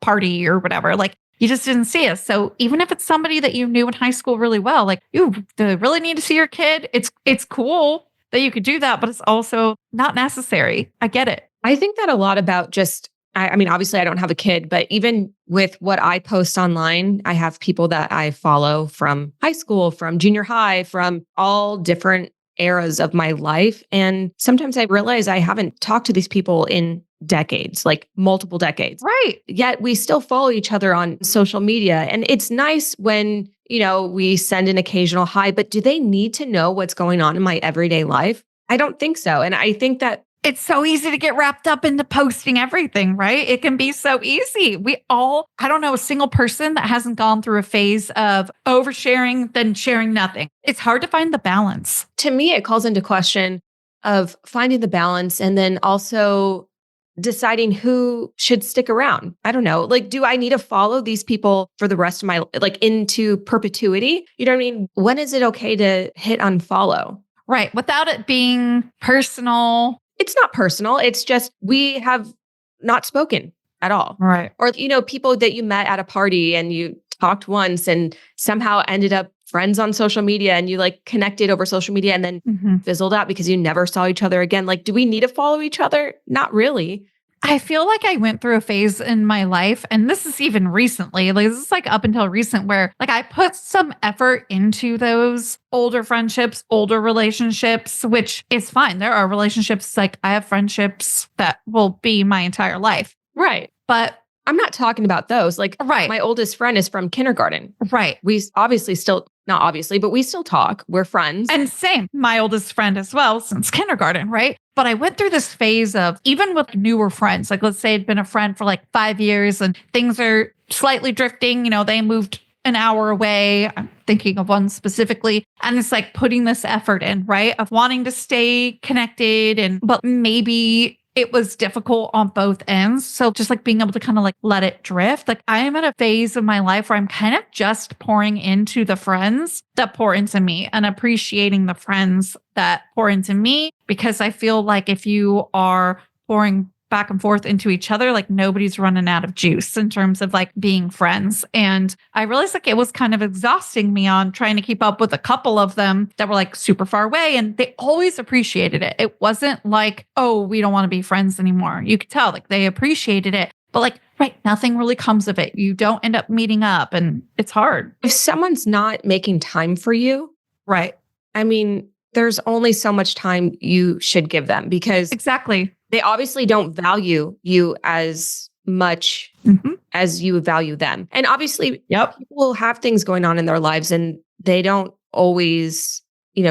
party or whatever. Like you just didn't see us. So even if it's somebody that you knew in high school really well, like you really need to see your kid. It's cool that you could do that, but it's also not necessary. I get it.
I think that a lot about just, I mean, obviously I don't have a kid, but even with what I post online, I have people that I follow from high school, from junior high, from all different eras of my life. And sometimes I realize I haven't talked to these people in decades, like multiple decades.
Right.
Yet we still follow each other on social media. And it's nice when, we send an occasional hi, but do they need to know what's going on in my everyday life? I don't think so. And I think that
it's so easy to get wrapped up into posting everything, right? It can be so easy. I don't know a single person that hasn't gone through a phase of oversharing, then sharing nothing. It's hard to find the balance.
To me, it calls into question of finding the balance and then also deciding who should stick around. I don't know. Like, do I need to follow these people for the rest of my, like into perpetuity? You know what I mean? When is it okay to hit unfollow?
Right. Without it being personal.
It's not personal. It's just we have not spoken at all.
Right.
Or, people that you met at a party and you talked once and somehow ended up friends on social media and you like connected over social media and then fizzled out because you never saw each other again. Like, do we need to follow each other? Not really.
I feel like I went through a phase in my life, and this is even recently, like this is like up until recent, where like I put some effort into those older friendships, older relationships, which is fine. There are relationships, like I have friendships that will be my entire life.
Right.
But
I'm not talking about those. Like
right.
my oldest friend is from kindergarten.
Right.
We obviously still, not obviously, but we still talk. We're friends.
And same, my oldest friend as well since kindergarten, right? But I went through this phase of, even with newer friends, like let's say I'd been a friend for like 5 years and things are slightly drifting, you know, they moved an hour away. I'm thinking of one specifically. And it's like putting this effort in, right? Of wanting to stay connected but maybe it was difficult on both ends. So just like being able to kind of like let it drift. Like I am at a phase of my life where I'm kind of just pouring into the friends that pour into me and appreciating the friends that pour into me, because I feel like if you are pouring back and forth into each other, like nobody's running out of juice in terms of like being friends. And I realized like it was kind of exhausting me on trying to keep up with a couple of them that were like super far away, and they always appreciated it. It wasn't like, oh, we don't want to be friends anymore. You could tell like they appreciated it, but like, right, nothing really comes of it. You don't end up meeting up and it's hard.
If someone's not making time for you,
right.
I mean, there's only so much time you should give them, because
exactly.
They obviously don't value you as much as you value them. And obviously, people have things going on in their lives and they don't always,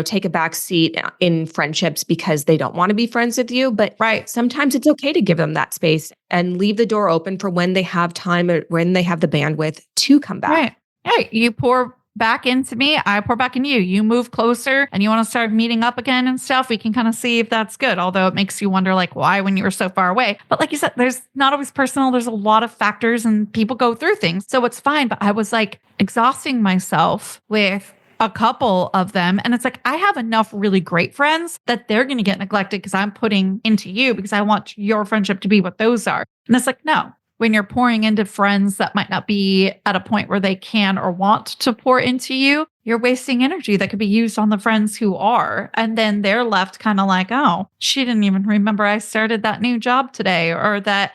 take a back seat in friendships because they don't want to be friends with you. But sometimes it's okay to give them that space and leave the door open for when they have time or when they have the bandwidth to come back.
Right. Yeah, you pour back into me, I pour back in you. You move closer and you want to start meeting up again and stuff. We can kind of see if that's good. Although it makes you wonder like why when you were so far away. But like you said, there's not always personal. There's a lot of factors and people go through things. So it's fine. But I was like exhausting myself with a couple of them. And it's like, I have enough really great friends that they're going to get neglected because I'm putting into you because I want your friendship to be what those are. And it's like, no. When you're pouring into friends that might not be at a point where they can or want to pour into you, you're wasting energy that could be used on the friends who are. And then they're left kind of like, oh, she didn't even remember I started that new job today, or that,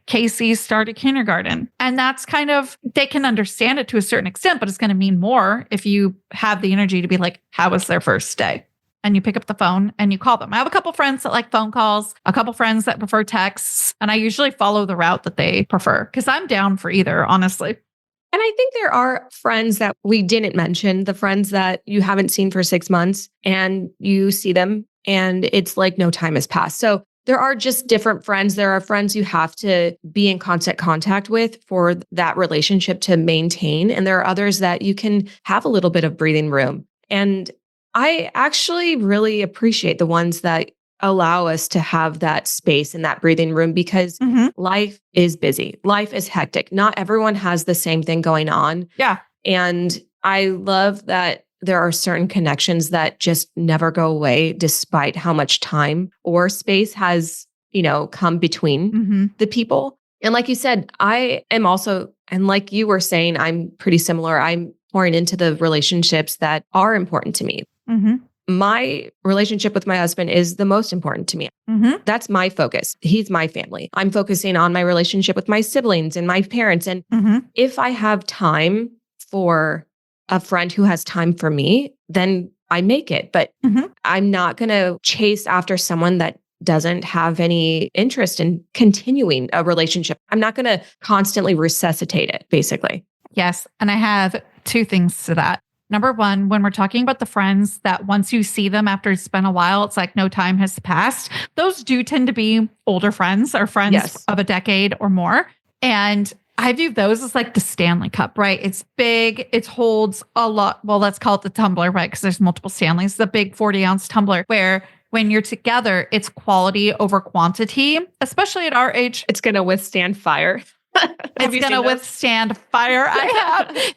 Casey started kindergarten. And that's kind of, they can understand it to a certain extent, but it's going to mean more if you have the energy to be like, how was their first day? And you pick up the phone and you call them. I have a couple friends that like phone calls, a couple friends that prefer texts, and I usually follow the route that they prefer because I'm down for either, honestly.
And I think there are friends that we didn't mention, the friends that you haven't seen for 6 months and you see them and it's like no time has passed. So there are just different friends. There are friends you have to be in constant contact with for that relationship to maintain. And there are others that you can have a little bit of breathing room. And I actually really appreciate the ones that allow us to have that space and that breathing room, because life is busy. Life is hectic. Not everyone has the same thing going on.
Yeah.
And I love that there are certain connections that just never go away despite how much time or space has, come between the people. And like you said, I am also, and like you were saying, I'm pretty similar. I'm pouring into the relationships that are important to me. My relationship with my husband is the most important to me. That's my focus. He's my family. I'm focusing on my relationship with my siblings and my parents. And if I have time for a friend who has time for me, then I make it. But I'm not going to chase after someone that doesn't have any interest in continuing a relationship. I'm not going to constantly resuscitate it, basically.
Yes. And I have 2 things to that. Number one, when we're talking about the friends that once you see them after it's been a while, it's like no time has passed. Those do tend to be older friends or friends of a decade or more. And I view those as like the Stanley Cup, right? It's big. It holds a lot. Well, let's call it the tumbler, right? Because there's multiple Stanleys. The big 40-ounce tumbler where when you're together, it's quality over quantity, especially at our age.
It's going to withstand fire.
It's going to withstand fire.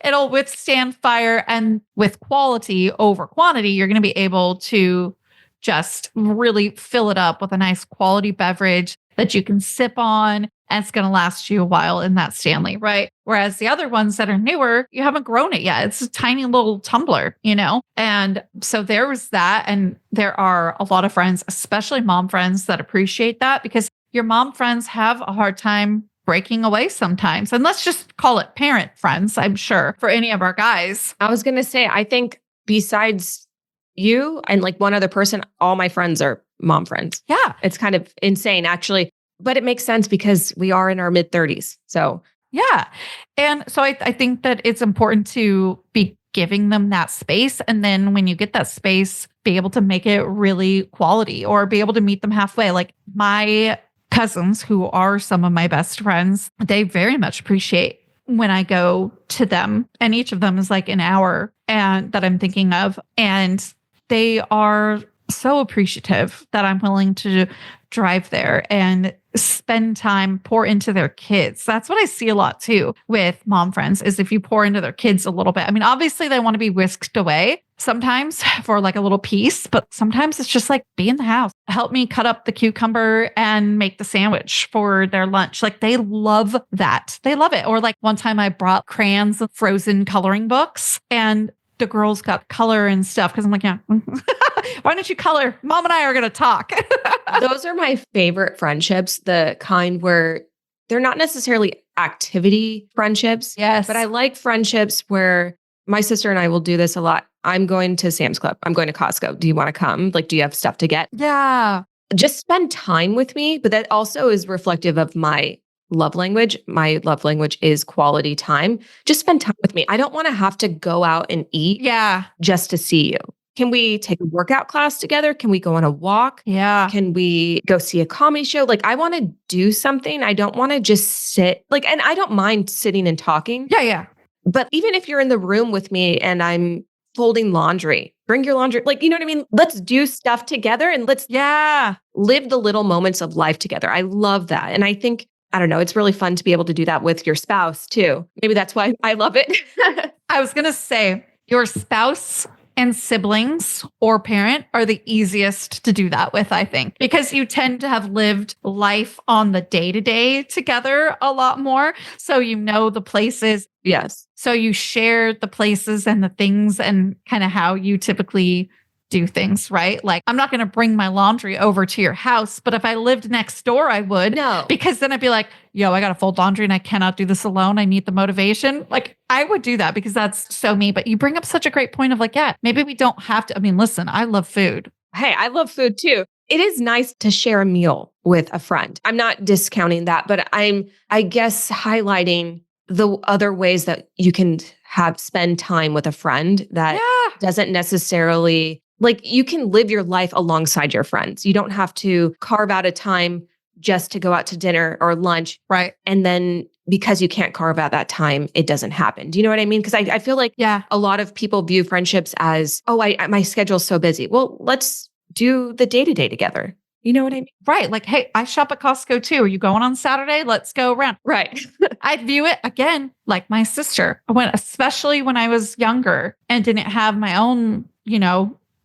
It'll withstand fire. And with quality over quantity, you're going to be able to just really fill it up with a nice quality beverage that you can sip on. And it's going to last you a while in that Stanley, right? Whereas the other ones that are newer, you haven't grown it yet. It's a tiny little tumbler, And so there was that. And there are a lot of friends, especially mom friends, that appreciate that because your mom friends have a hard time breaking away sometimes. And let's just call it parent friends, I'm sure, for any of our guys.
I was going to say, I think besides you and like one other person, all my friends are mom friends.
Yeah.
It's kind of insane, actually. But it makes sense because we are in our mid 30s. So,
yeah. And so I think that it's important to be giving them that space. And then when you get that space, be able to make it really quality or be able to meet them halfway. Like my cousins, who are some of my best friends, they very much appreciate when I go to them. And each of them is like an hour and that I'm thinking of. And they are so appreciative that I'm willing to drive there and spend time, pour into their kids. That's what I see a lot too with mom friends is if you pour into their kids a little bit. I mean, obviously they want to be whisked away sometimes for like a little piece, but sometimes it's just like be in the house. Help me cut up the cucumber and make the sandwich for their lunch. Like they love that. They love it. Or like one time I brought crayons and frozen coloring books and the girls got color and stuff because I'm like, yeah, why don't you color? Mom and I are going to talk.
Those are my favorite friendships, the kind where they're not necessarily activity friendships.
Yes.
But I like friendships where my sister and I will do this a lot. I'm going to Sam's Club. I'm going to Costco. Do you want to come? Like, do you have stuff to get?
Yeah.
Just spend time with me. But that also is reflective of my love language. My love language is quality time. Just spend time with me. I don't want to have to go out and eat just to see you. Can we take a workout class together? Can we go on a walk?
Yeah.
Can we go see a comedy show? Like, I want to do something. I don't want to just sit and I don't mind sitting and talking.
Yeah. Yeah.
But even if you're in the room with me and I'm folding laundry, bring your laundry. Like, you know what I mean? Let's do stuff together and let's live the little moments of life together. I love that. And I think, I don't know, it's really fun to be able to do that with your spouse too. Maybe that's why I love it.
I was going to say your spouse and siblings or parent are the easiest to do that with, I think, because you tend to have lived life on the day-to-day together a lot more. So you know the places.
Yes.
So you share the places and the things and kind of how you typically do things, right? Like, I'm not going to bring my laundry over to your house, but if I lived next door, I would.
No.
Because then I'd be like, yo, I got to fold laundry and I cannot do this alone. I need the motivation. Like, I would do that because that's so me. But you bring up such a great point of like, yeah, maybe we don't have to. I mean, listen, I love food.
Hey, I love food too. It is nice to share a meal with a friend. I'm not discounting that, but I guess, highlighting the other ways that you can spend time with a friend that doesn't necessarily, like, you can live your life alongside your friends. You don't have to carve out a time just to go out to dinner or lunch.
Right.
And then because you can't carve out that time, it doesn't happen. Do you know what I mean? Because I feel like a lot of people view friendships as, oh, my schedule's so busy. Well, let's do the day-to-day together. You know what I mean?
Right. Like, hey, I shop at Costco too. Are you going on Saturday? Let's go around.
Right.
I view it again like my sister. Especially when I was younger and didn't have my own,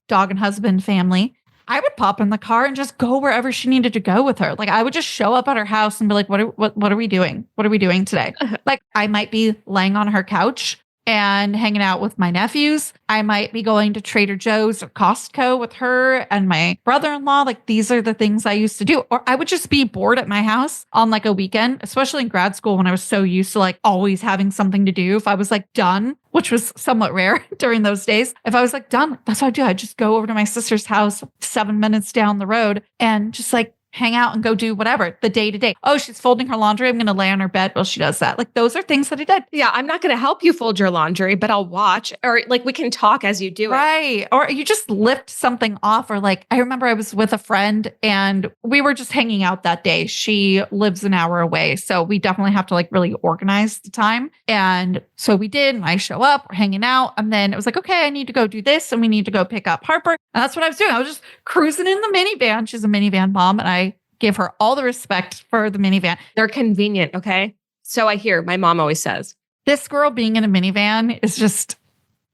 dog and husband family, I would pop in the car and just go wherever she needed to go with her. Like, I would just show up at her house and be like, what are we doing? What are we doing today? Like, I might be laying on her couch and hanging out with my nephews. I might be going to Trader Joe's or Costco with her and my brother-in-law. Like, these are the things I used to do. Or I would just be bored at my house on like a weekend, especially in grad school when I was so used to like always having something to do. If I was like done, which was somewhat rare during those days, if I was like done, that's what I do. I'd just go over to my sister's house 7 minutes down the road and just like hang out and go do whatever the day to day. Oh, she's folding her laundry. I'm going to lay on her bed while she does that. Like, those are things that I did.
Yeah. I'm not going to help you fold your laundry, but I'll watch, or like we can talk as you do it.
Right. Or you just lift something off. Or like, I remember I was with a friend and we were just hanging out that day. She lives an hour away. So we definitely have to like really organize the time. And so we did, and I show up, we're hanging out. And then it was like, okay, I need to go do this. And we need to go pick up Harper. And that's what I was doing. I was just cruising in the minivan. She's a minivan mom. And I give her all the respect for the minivan.
They're convenient. Okay. So I hear my mom always says,
this girl being in a minivan is just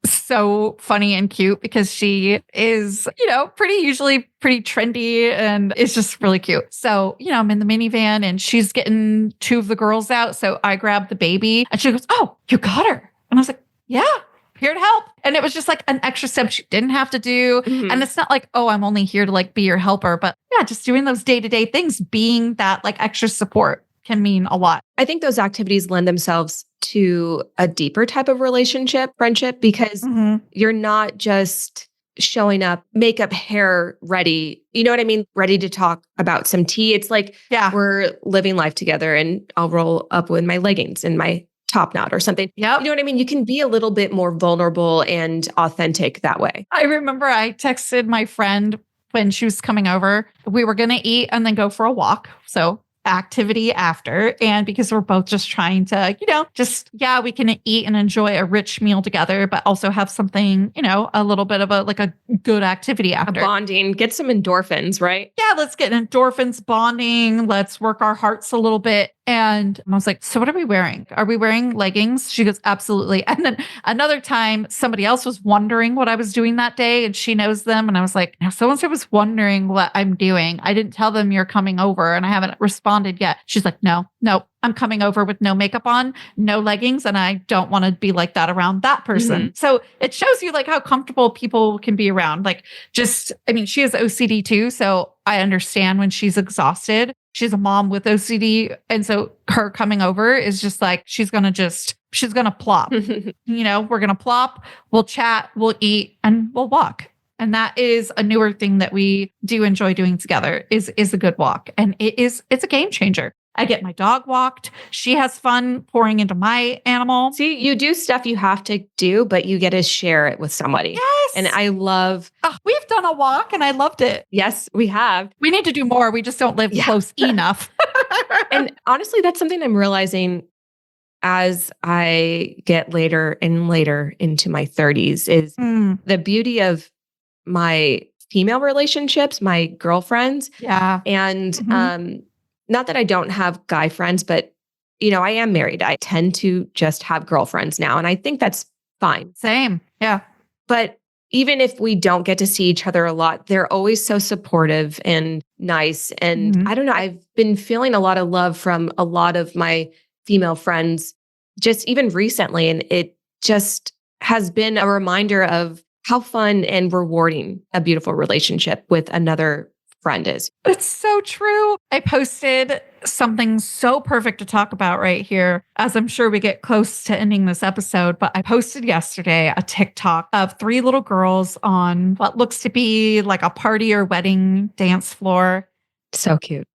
so funny and cute because she is, usually pretty trendy and it's just really cute. So, I'm in the minivan and she's getting two of the girls out. So I grab the baby and she goes, oh, you got her. And I was like, yeah. here to help. And it was just like an extra step she didn't have to do.
Mhm.
And it's not like, oh, I'm only here to like be your helper, but yeah, just doing those day-to-day things, being that like extra support can mean a lot.
I think those activities lend themselves to a deeper type of relationship, friendship, because you're not just showing up, makeup, hair ready. You know what I mean? Ready to talk about some tea. It's like we're living life together, and I'll roll up with my leggings and my top knot or something.
Yep.
You know what I mean? You can be a little bit more vulnerable and authentic that way.
I remember I texted my friend when she was coming over. We were going to eat and then go for a walk. So activity after. And because we're both just trying to, we can eat and enjoy a rich meal together, but also have something, a little bit of a good activity after.
A bonding, get some endorphins, right?
Yeah, let's get endorphins, bonding. Let's work our hearts a little bit. And I was like, so what are we wearing? Are we wearing leggings? She goes, absolutely. And then another time, somebody else was wondering what I was doing that day, and she knows them. And I was like, now so-and-so was wondering what I'm doing. I didn't tell them you're coming over, and I haven't responded yet. She's like, no, I'm coming over with no makeup on, no leggings, and I don't want to be like that around that person. So it shows you like how comfortable people can be around. Like she has OCD too. So I understand when she's exhausted. She's a mom with OCD. And so her coming over is just like, she's going to plop. We're going to plop, we'll chat, we'll eat, and we'll walk. And that is a newer thing that we do enjoy doing together is a good walk. And it's a game changer. I get my dog walked. She has fun pouring into my animal.
See, you do stuff you have to do, but you get to share it with somebody.
Yes.
And I love...
we've done a walk and I loved it.
Yes, we have.
We need to do more. We just don't live close enough.
And honestly, that's something I'm realizing as I get later and later into my 30s is the beauty of my female relationships, my girlfriends.
Yeah.
And not that I don't have guy friends, but I am married. I tend to just have girlfriends now. And I think that's fine.
Same. Yeah.
But even if we don't get to see each other a lot, they're always so supportive and nice. And I don't know, I've been feeling a lot of love from a lot of my female friends just even recently. And it just has been a reminder of how fun and rewarding a beautiful relationship with another friend is.
It's so true. I posted something so perfect to talk about right here, as I'm sure we get close to ending this episode. But I posted yesterday a TikTok of 3 little girls on what looks to be like a party or wedding dance floor.
So cute.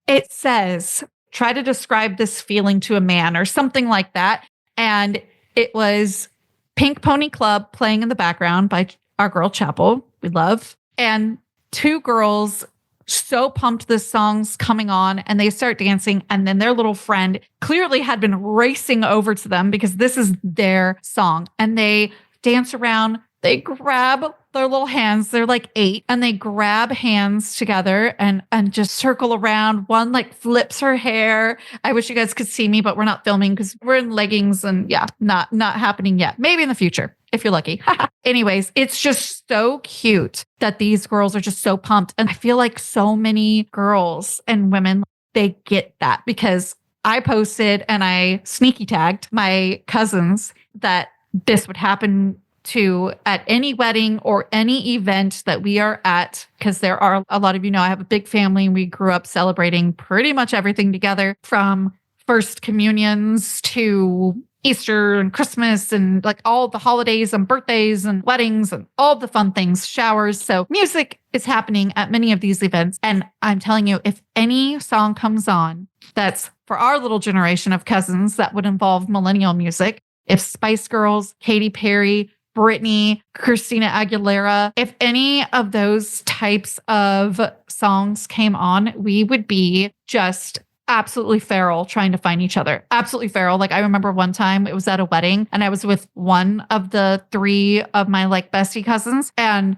It says, try to describe this feeling to a man or something like that. And it was Pink Pony Club playing in the background by our girl Chapel, we love. And 2 girls so pumped this song's coming on, and they start dancing, and then their little friend clearly had been racing over to them because this is their song. And they dance around, they grab their little hands, they're like 8, and they grab hands together and just circle around. One like flips her hair. I wish you guys could see me, but we're not filming because we're in leggings, and not happening yet. Maybe in the future, if you're lucky. Anyways, it's just so cute that these girls are just so pumped. And I feel like so many girls and women, they get that because I posted and I sneaky tagged my cousins that this would happen to at any wedding or any event that we are at, because there are a lot of I have a big family and we grew up celebrating pretty much everything together, from first communions to Easter and Christmas and like all the holidays and birthdays and weddings and all the fun things, showers. So music is happening at many of these events. And I'm telling you, if any song comes on that's for our little generation of cousins that would involve millennial music, if Spice Girls, Katy Perry, Britney, Christina Aguilera, if any of those types of songs came on, we would be just absolutely feral trying to find each other. Absolutely feral. Like I remember one time it was at a wedding and I was with one of the 3 of my like bestie cousins, and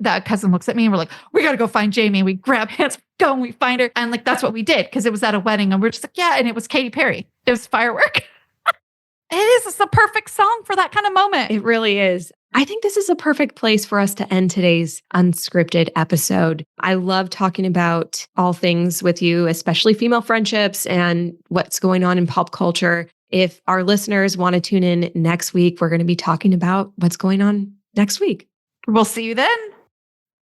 that cousin looks at me and we're like, we got to go find Jamie. We grab hands, go, and we find her. And like, that's what we did because it was at a wedding and we're just like, yeah. And it was Katy Perry. It was Firework. It is. It's the perfect song for that kind of moment.
It really is. I think this is a perfect place for us to end today's unscripted episode. I love talking about all things with you, especially female friendships and what's going on in pop culture. If our listeners want to tune in next week, we're going to be talking about what's going on next week.
We'll see you then.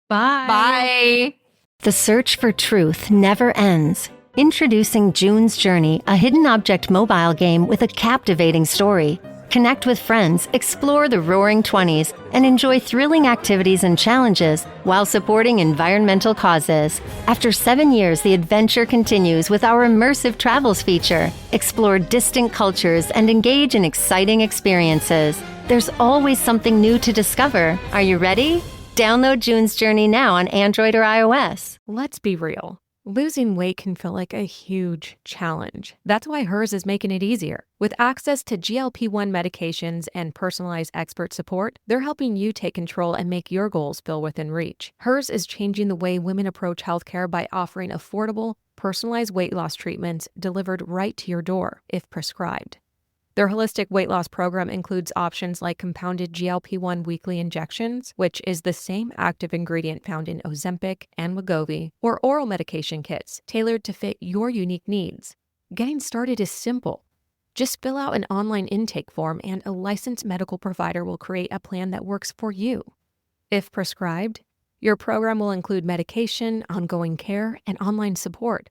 Bye.
Bye.
The search for truth never ends. Introducing June's Journey, a hidden object mobile game with a captivating story. Connect with friends, explore the roaring 20s, and enjoy thrilling activities and challenges while supporting environmental causes. After 7 years, the adventure continues with our immersive travels feature. Explore distant cultures and engage in exciting experiences. There's always something new to discover. Are you ready? Download June's Journey now on Android or iOS.
Let's be real. Losing weight can feel like a huge challenge. That's why Hers is making it easier. With access to GLP-1 medications and personalized expert support, they're helping you take control and make your goals feel within reach. Hers is changing the way women approach healthcare by offering affordable, personalized weight loss treatments delivered right to your door, if prescribed. Their holistic weight loss program includes options like compounded GLP-1 weekly injections, which is the same active ingredient found in Ozempic and Wegovy, or oral medication kits tailored to fit your unique needs. Getting started is simple. Just fill out an online intake form and a licensed medical provider will create a plan that works for you. If prescribed, your program will include medication, ongoing care, and online support,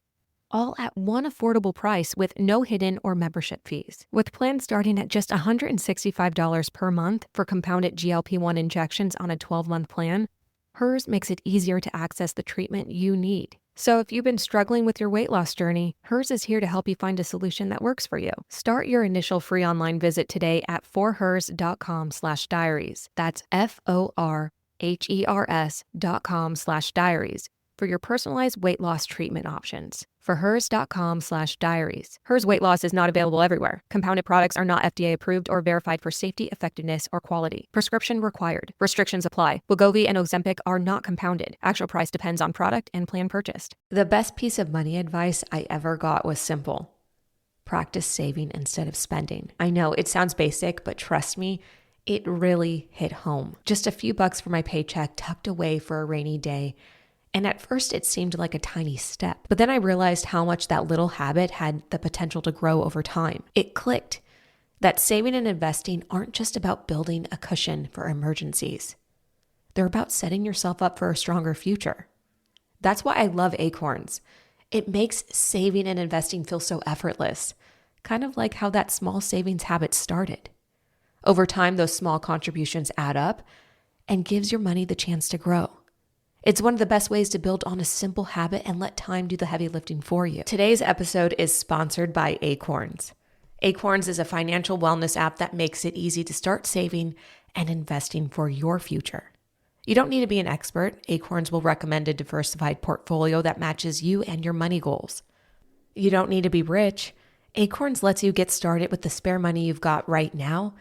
all at one affordable price with no hidden or membership fees. With plans starting at just $165 per month for compounded GLP-1 injections on a 12-month plan, Hers makes it easier to access the treatment you need. So if you've been struggling with your weight loss journey, Hers is here to help you find a solution that works for you. Start your initial free online visit today at forhers.com/diaries. That's FORHERS.com/diaries for your personalized weight loss treatment options. Forhers.com/diaries. Hers weight loss is not available everywhere. Compounded products are not FDA approved or verified for safety, effectiveness, or quality. Prescription required. Restrictions apply. Wegovy and Ozempic are not compounded. Actual price depends on product and plan purchased. The best piece of money advice I ever got was simple. Practice saving instead of spending. I know it sounds basic, but trust me, it really hit home. Just a few bucks for my paycheck tucked away for a rainy day. And at first it seemed like a tiny step, but then I realized how much that little habit had the potential to grow over time. It clicked that saving and investing aren't just about building a cushion for emergencies. They're about setting yourself up for a stronger future. That's why I love Acorns. It makes saving and investing feel so effortless, kind of like how that small savings habit started. Over time, those small contributions add up and gives your money the chance to grow. It's one of the best ways to build on a simple habit and let time do the heavy lifting for you. Today's episode is sponsored by Acorns. Acorns is a financial wellness app that makes it easy to start saving and investing for your future. You don't need to be an expert. Acorns will recommend a diversified portfolio that matches you and your money goals. You don't need to be rich. Acorns lets you get started with the spare money you've got right now,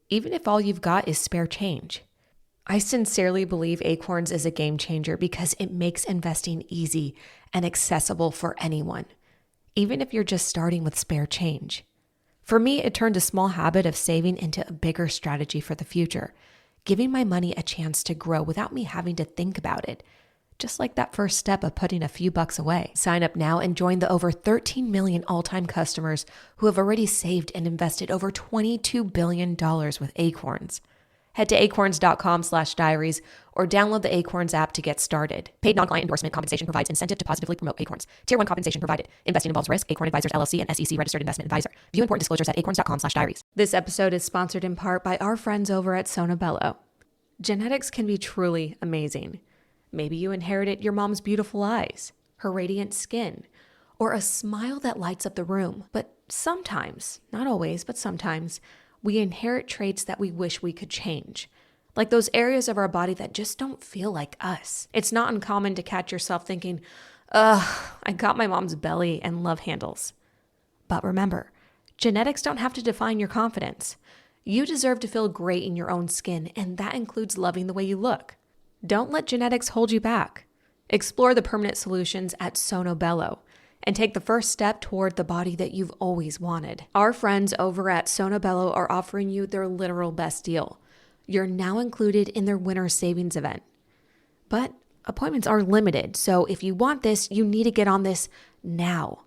even if all you've got is spare change. I sincerely believe Acorns is a game changer because it makes investing easy and accessible for anyone, even if you're just starting with spare change. For me, it turned a small habit of saving into a bigger strategy for the future, giving my money a chance to grow without me having to think about it, just like that first step of putting a few bucks away. Sign up now and join the over 13 million all-time customers who have already saved and invested over $22 billion with Acorns. Head to acorns.com/diaries or download the Acorns app to get started. Paid non-client endorsement compensation provides incentive to positively promote Acorns. Tier 1 compensation provided. Investing involves risk. Acorn Advisors LLC and SEC registered investment advisor. View important disclosures at acorns.com/diaries. This episode is sponsored in part by our friends over at Sono Bello. Genetics can be truly amazing. Maybe you inherited your mom's beautiful eyes, her radiant skin, or a smile that lights up the room. But sometimes, not always, but sometimes, we inherit traits that we wish we could change, like those areas of our body that just don't feel like us. It's not uncommon to catch yourself thinking, I got my mom's belly and love handles. But remember, genetics don't have to define your confidence. You deserve to feel great in your own skin, and that includes loving the way you look. Don't let genetics hold you back. Explore the permanent solutions at Sono Bello and take the first step toward the body that you've always wanted. Our friends over at Sono Bello are offering you their literal best deal. You're now included in their winter savings event. But appointments are limited, so if you want this, you need to get on this now.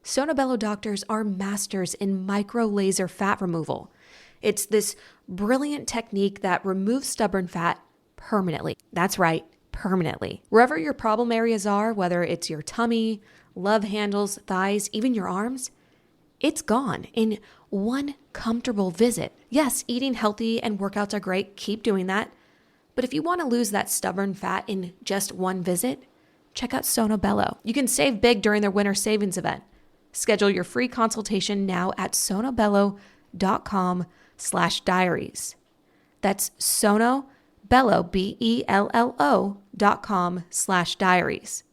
Sonobello doctors are masters in micro laser fat removal. It's this brilliant technique that removes stubborn fat permanently. That's right, permanently. Wherever your problem areas are, whether it's your tummy, love handles, thighs, even your arms, it's gone in one comfortable visit. Yes, eating healthy and workouts are great. Keep doing that. But if you want to lose that stubborn fat in just one visit, check out Sonobello. You can save big during their winter savings event. Schedule your free consultation now at sonobello.com/diaries. That's Sonobello, BELLO.com/diaries.